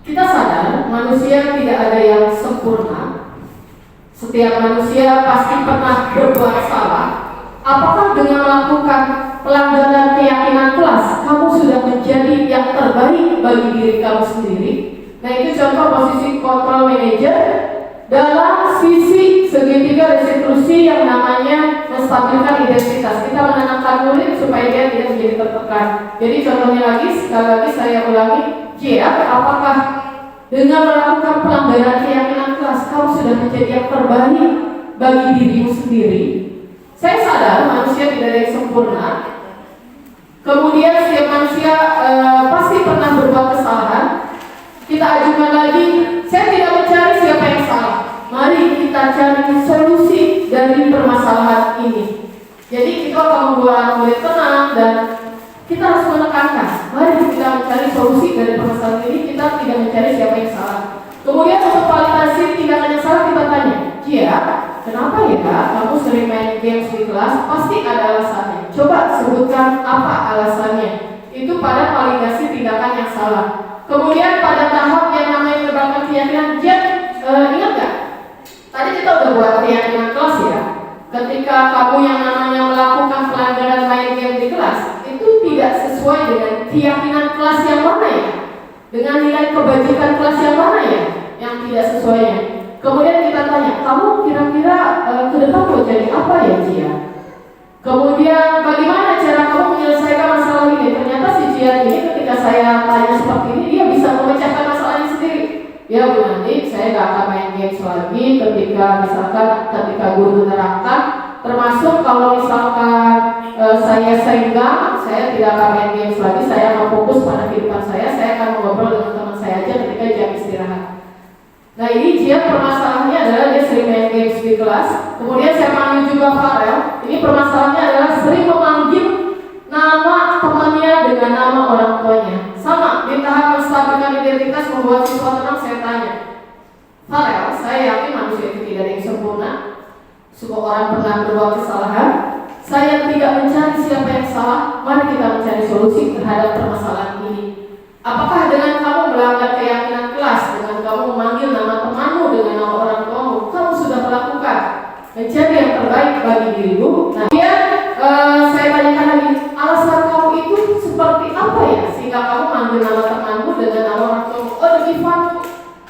kita sadar manusia tidak ada yang sempurna. Setiap manusia pasti pernah berbuat salah. Apakah dengan melakukan pelanggaran keyakinan kelas, kamu sudah menjadi yang terbaik bagi diri kamu sendiri? Nah, itu contoh posisi kontrol manager dalam sisi segitiga restitusi yang namanya menstabilkan identitas. Kita menenangkan murid supaya dia tidak menjadi tertekan. Jadi contohnya lagi, sekali lagi saya ulangi, Jian, apakah dengan melakukan pelanggaran keyakinan kelas, kamu sudah menjadi yang terbaik bagi dirimu sendiri? Saya sadar manusia tidak ada yang sempurna. Kemudian setiap manusia pasti pernah berbuat kesalahan. Kita ajukan lagi, saya tidak mencari siapa yang salah. Mari kita cari solusi dari permasalahan ini. Jadi itu akan membuat murid tenang dan kita harus menekankan. Mari kita mencari solusi dari permasalahan ini. Kita tidak mencari siapa yang salah. Kemudian untuk validasi tindakan yang salah kita tanya, Cia, kenapa ya kamu sering main games di kelas? Pasti ada alasannya. Coba sebutkan apa alasannya. Itu pada validasi tindakan yang salah. Kemudian pada tahap yang namanya menebalkan keyakinan, ingat gak? Tadi kita udah buat keyakinan kelas ya. Ketika kamu yang namanya melakukan pelanggaran main game di kelas, itu tidak sesuai dengan keyakinan kelas yang mana ya? Dengan nilai kebajikan kelas yang mana ya? Yang tidak sesuainya. Kemudian kita tanya, kamu kira-kira ke depan mau jadi apa ya Cia? Kemudian bagaimana cara kamu menyelesaikan masalah ini? Ternyata si Cia ini ketika saya tanya seperti ini, dia bisa memecahkan masalahnya sendiri. Ya Bu, nanti saya gak akan main games lagi ketika guru menerangkan. Termasuk kalau misalkan saya senggang, saya tidak akan main games lagi. Saya akan fokus pada kehidupan saya akan ngobrol dengan teman saya aja ketika jam istirahat. Nah ini Cia permasalahannya adalah dia sering main games di kelas. Kemudian saya panggil juga Farel. Ini permasalahannya adalah sering memanggil nama temannya dengan nama orang tuanya. Sama, di tahap menstabilkan identitas membuat siswa tenang, saya tanya, Farel, saya yakin manusia itu tidak ada yang sempurna. Semua orang pernah berbuat kesalahan. Saya tidak mencari siapa yang salah. Mari kita mencari solusi terhadap permasalahan ini. Apakah dengan kamu melanggar keyakinan kelas, dengan kamu memanggil nama temanmu dengan nama orang tuamu, kamu sudah melakukan mencari yang terbaik bagi dirimu? Nah, kemudian saya tanyakan lagi, alasan kamu itu seperti apa ya sehingga kamu manggil nama temanmu dengan nama orang tuamu? Oh, demi fun,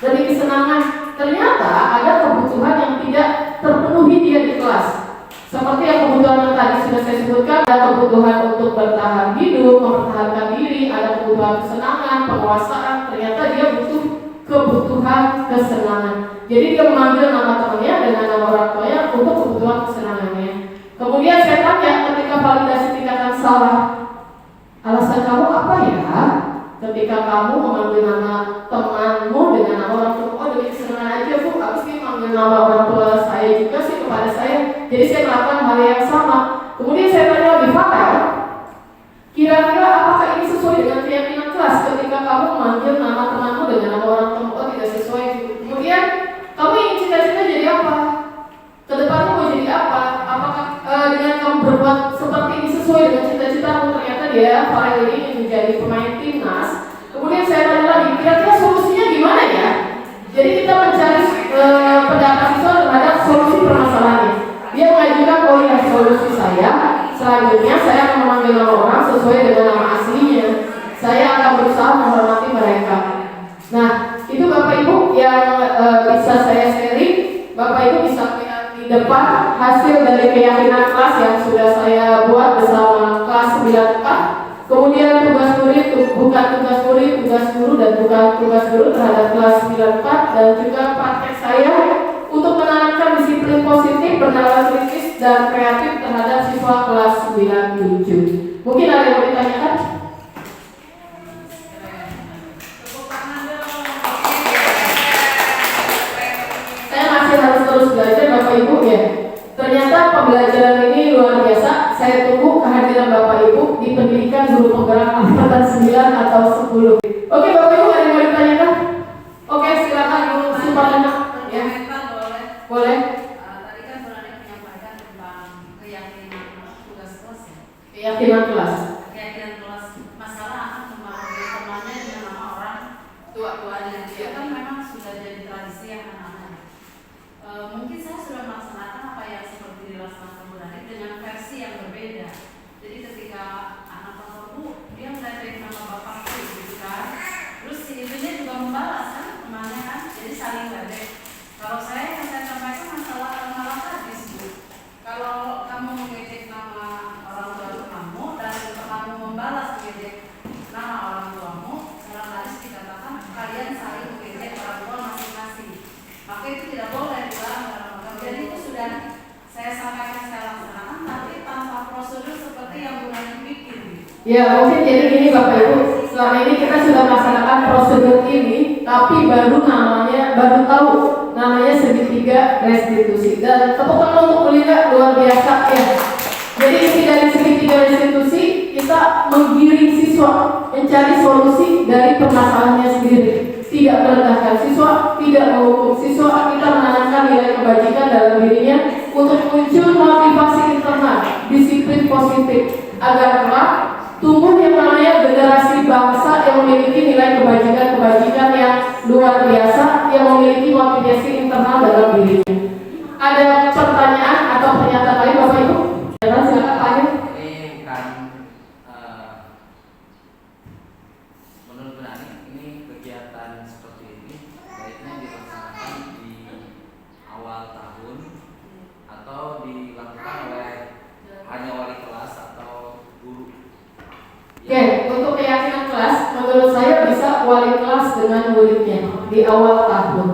demi kesenangan. Ternyata ada kebutuhan yang tidak terpenuhi dia di kelas. Seperti yang kebutuhan yang tadi sudah saya sebutkan, ada kebutuhan untuk bertahan hidup, mempertahankan diri, ada kebutuhan kesenangan, penguasaan. Ternyata dia butuh kebutuhan kesenangan. Jadi dia memanggil nama temannya dengan nama orang tuanya untuk kebutuhan kesenangannya. Kemudian saya tanya ketika validasi tindakan salah, alasan kamu apa ya? Ketika kamu memanggil nama temanmu dengan nama orang tua, oh demi kesenangan aja Bu, habis ini manggil nama orang tua saya juga sih kepada saya. Jadi saya melakukan hal yang sama. Kemudian saya tanya lagi, Farel, kira-kira apakah ini sesuai dengan keyakinan kelas ketika kamu memanggil nama temanmu dengan nama orang tua? Oh tidak sesuai. Kemudian kamu ingin cita-cita jadi apa? Kedepannya mau jadi apa? Apakah dengan kamu berbuat seperti ini sesuai dengan cita-citamu? Ternyata dia Farel ini ingin menjadi pemain timnas. Kemudian saya tanya lagi, kira-kira solusinya gimana ya? Jadi kita mencari pendapat siswa terhadap solusi permasalahannya. Dia mengajukan, oh ya solusi saya selanjutnya saya akan memanggil nama orang sesuai dengan nama aslinya. Saya akan berusaha menghormati mereka. Nah itu Bapak Ibu yang bisa saya sharing. Bapak Ibu bisa lihat di depan hasil dari keyakinan kelas yang sudah saya buat bersama kelas 94. Kemudian tugas murid, bukan tugas murid, tugas guru dan bukan tugas guru terhadap kelas 94 dan juga praktek saya untuk menanamkan disiplin positif, bernalar kritis dan kreatif terhadap siswa kelas 97. Mungkin ada yang mau ditanyakan? Saya masih harus terus belajar Bapak Ibu ya. Ternyata pembelajaran ini luar biasa. Saya tunggu kehadiran Bapak Ibu di pendidikan guru penggerak angkatan 9 atau 10. Oke Bapak Ibu, ada yang mau ditanyakan? Oke, silakan Ibu Suparna. Ya. Boleh. Tadi kan Burani menyampaikan tentang keyakinan tugas kelas ya. Keyakinan kelas. Keyakinan kelas masalah akan memanggil temannya dengan nama orang tuanya. Itu kan memang sudah jadi tradisi yang anak-anak. Mungkin saya sudah melaksanakan apa yang seperti dilaksanakan Burani dengan versi yang berbeda. Jadi ketika anak tersebut dia mendatangi nama bapakku gitu kan. Terus si ibunya juga membalas kan temannya kan. Jadi saling ledek. Kalau saya yang saya sampaikan masalah hadis Bu. Kalau kamu mengejek nama orang tua kamu dan kamu membalas mengejek nama orang tuamu, dalam hadis dikatakan kalian saling mengejek orang tua masing-masing. Maka itu tidak boleh dilarang dalam agama. Jadi itu sudah saya sampaikan, saya laksanakan, tapi tanpa prosedur seperti yang Burani bikin. Ya mungkin jadi gini Bapak Ibu, selama ini kita sudah melaksanakan prosedur ini, tapi baru tahu namanya segitiga restitusi. Dan tepuk tangan untuk Belinda, luar biasa ya. Jadi isi dari segitiga restitusi kita menggiring siswa mencari solusi dari permasalahannya sendiri. Tidak merendahkan siswa, tidak menghukum siswa, kita menanamkan nilai kebajikan dalam dirinya untuk muncul motivasi internal, disiplin positif agar kelak tumbuh yang namanya generasi bangsa yang memiliki nilai kebajikan yang luar biasa, yang memiliki motivasi internal dalam dirinya. Ada pertanyaan atau pernyataan lain Bapak Ibu? Silakan Pak Agil. Ini bukan menurut Berani, ini kegiatan seperti ini baiknya dilaksanakan di awal tahun atau dilakukan oleh hanya wali kelas atau guru. Oke, untuk keyakinan kelas, menurut saya bisa wali kelas dengan muridnya di awal tahun.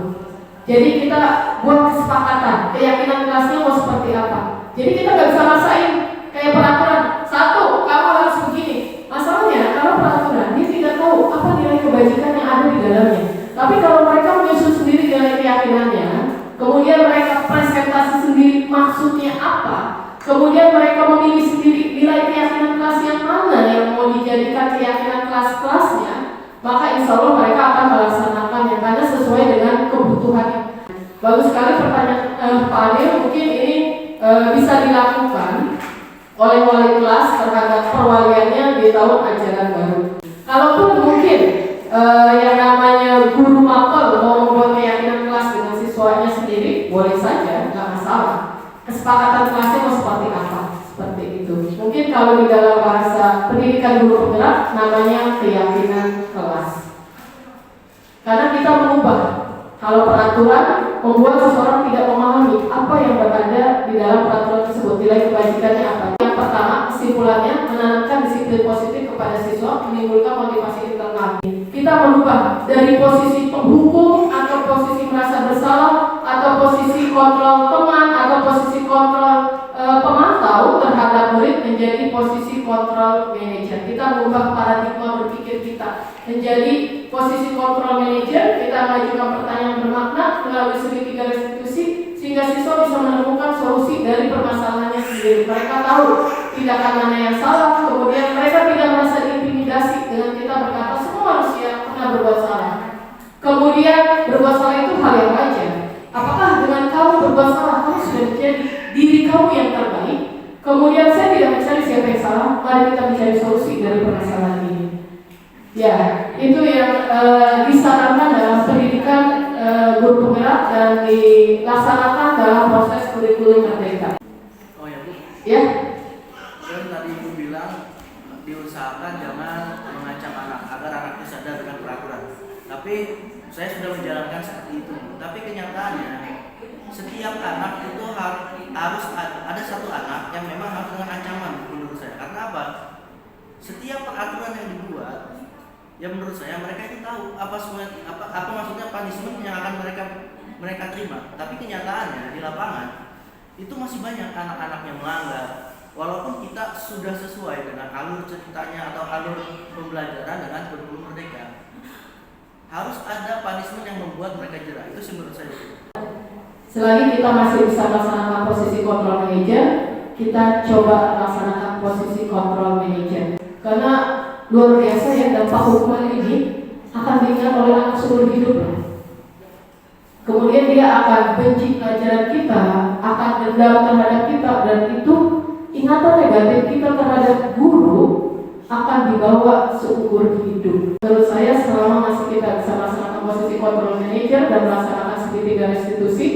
Jadi kita buat kesepakatan, keyakinan kelasnya mau seperti apa. Jadi kita nggak bisa maksain kayak peraturan. Satu, kamu harus begini. Masalahnya kalau peraturan dia tidak tahu apa nilai kebajikan yang ada di dalamnya. Tapi kalau mereka menyusun sendiri nilai keyakinannya, kemudian mereka presentasi sendiri maksudnya apa, kemudian mereka memilih sendiri nilai keyakinan kelas yang mana yang mau dijadikan keyakinan kelas-kelasnya, maka insya Allah mereka akan melaksanakannya karena sesuai dengan kebutuhannya. Bagus sekali pertanyaan Pak Adil. Mungkin ini bisa dilakukan oleh wali kelas terhadap perwaliannya di tahun ajaran baru. Kalaupun mungkin yang namanya guru mapel mau membuat keyakinan kelas dengan siswanya sendiri, boleh saja, nggak masalah. Kesepakatan kelasnya mau seperti apa? Seperti itu. Mungkin kalau di dalam bahasa pendidikan guru penggerak namanya keyakinan kelas. Karena kita mengubah. Kalau peraturan membuat seseorang tidak memahami apa yang berada di dalam peraturan tersebut, nilai kebajikannya apa. Yang pertama, kesimpulannya menanamkan disiplin positif kepada siswa, menimbulkan motivasi internal. Kita merubah dari posisi penghukum atau posisi merasa bersalah atau posisi kontrol teman atau posisi kontrol pemantau terhadap murid menjadi posisi kontrol manajer. Kita mengubah paradigma berpikir kita menjadi posisi kontrol manajer. Kita mengajukan pertanyaan bermakna melalui segitiga restitusi sehingga siswa bisa menemukan solusi dari permasalahannya sendiri. Mereka tahu tindakan mana yang salah, kemudian mereka tidak merasa diintimidasi dengan kita berkata semua manusia pernah berbuat salah. Kemudian berbuat salah itu hal yang wajar. Apakah dengan kamu berbuat salah kamu sudah menjadi diri kamu yang terbaik? Kemudian saya tidak mencari siapa yang salah, mari kita mencari solusi dari permasalahan ini. Ya, itu yang disarankan dalam pendidikan guru penggerak dan dilaksanakan dalam proses kurikulum merdeka. Oh ya Bu. Ya. Kan tadi Ibu bilang diusahakan jangan mengancam anak agar anak itu sadar dengan peraturan. Tapi saya sudah menjalankan seperti itu. Tapi kenyataannya setiap anak itu harus ada satu anak yang memang harus dengan ancaman menurut saya. Karena apa? Setiap peraturan yang dibuat, ya menurut saya mereka itu tahu apa maksudnya punishment yang akan mereka terima. Tapi kenyataannya di lapangan itu masih banyak anak-anak yang melanggar. Walaupun kita sudah sesuai dengan alur ceritanya atau alur pembelajaran dengan kurikulum merdeka, harus ada punishment yang membuat mereka jerah. Itu sih menurut saya. Selagi kita masih bisa melaksanakan posisi kontrol manager, kita coba laksanakan posisi kontrol manager. Karena luar biasa ya dampak hukuman ini akan diingat oleh anak seumur hidup. Kemudian dia akan benci pelajaran kita, akan dendam terhadap kita, dan itu ingatan negatif kita terhadap guru akan dibawa seumur hidup. Menurut saya selama masih kita bisa melaksanakan posisi kontrol manager dan melaksanakan segitiga restitusi,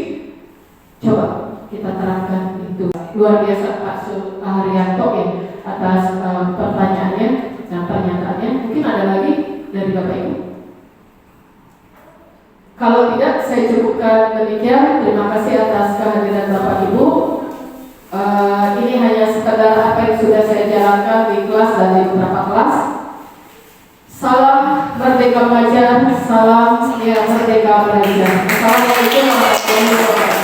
coba kita terapkan itu. Luar biasa Pak Haryanto ya atas pertanyaannya dan pernyataannya. Mungkin ada lagi dari Bapak Ibu? Kalau tidak, saya cukupkan demikian. Terima kasih atas kehadiran Bapak Ibu. Ini hanya sekedar apa yang sudah saya jalankan di kelas dan di beberapa kelas. Salam Merdeka Belajar, salam ya Merdeka Belajar. Assalamualaikum warahmatullahi wabarakatuh.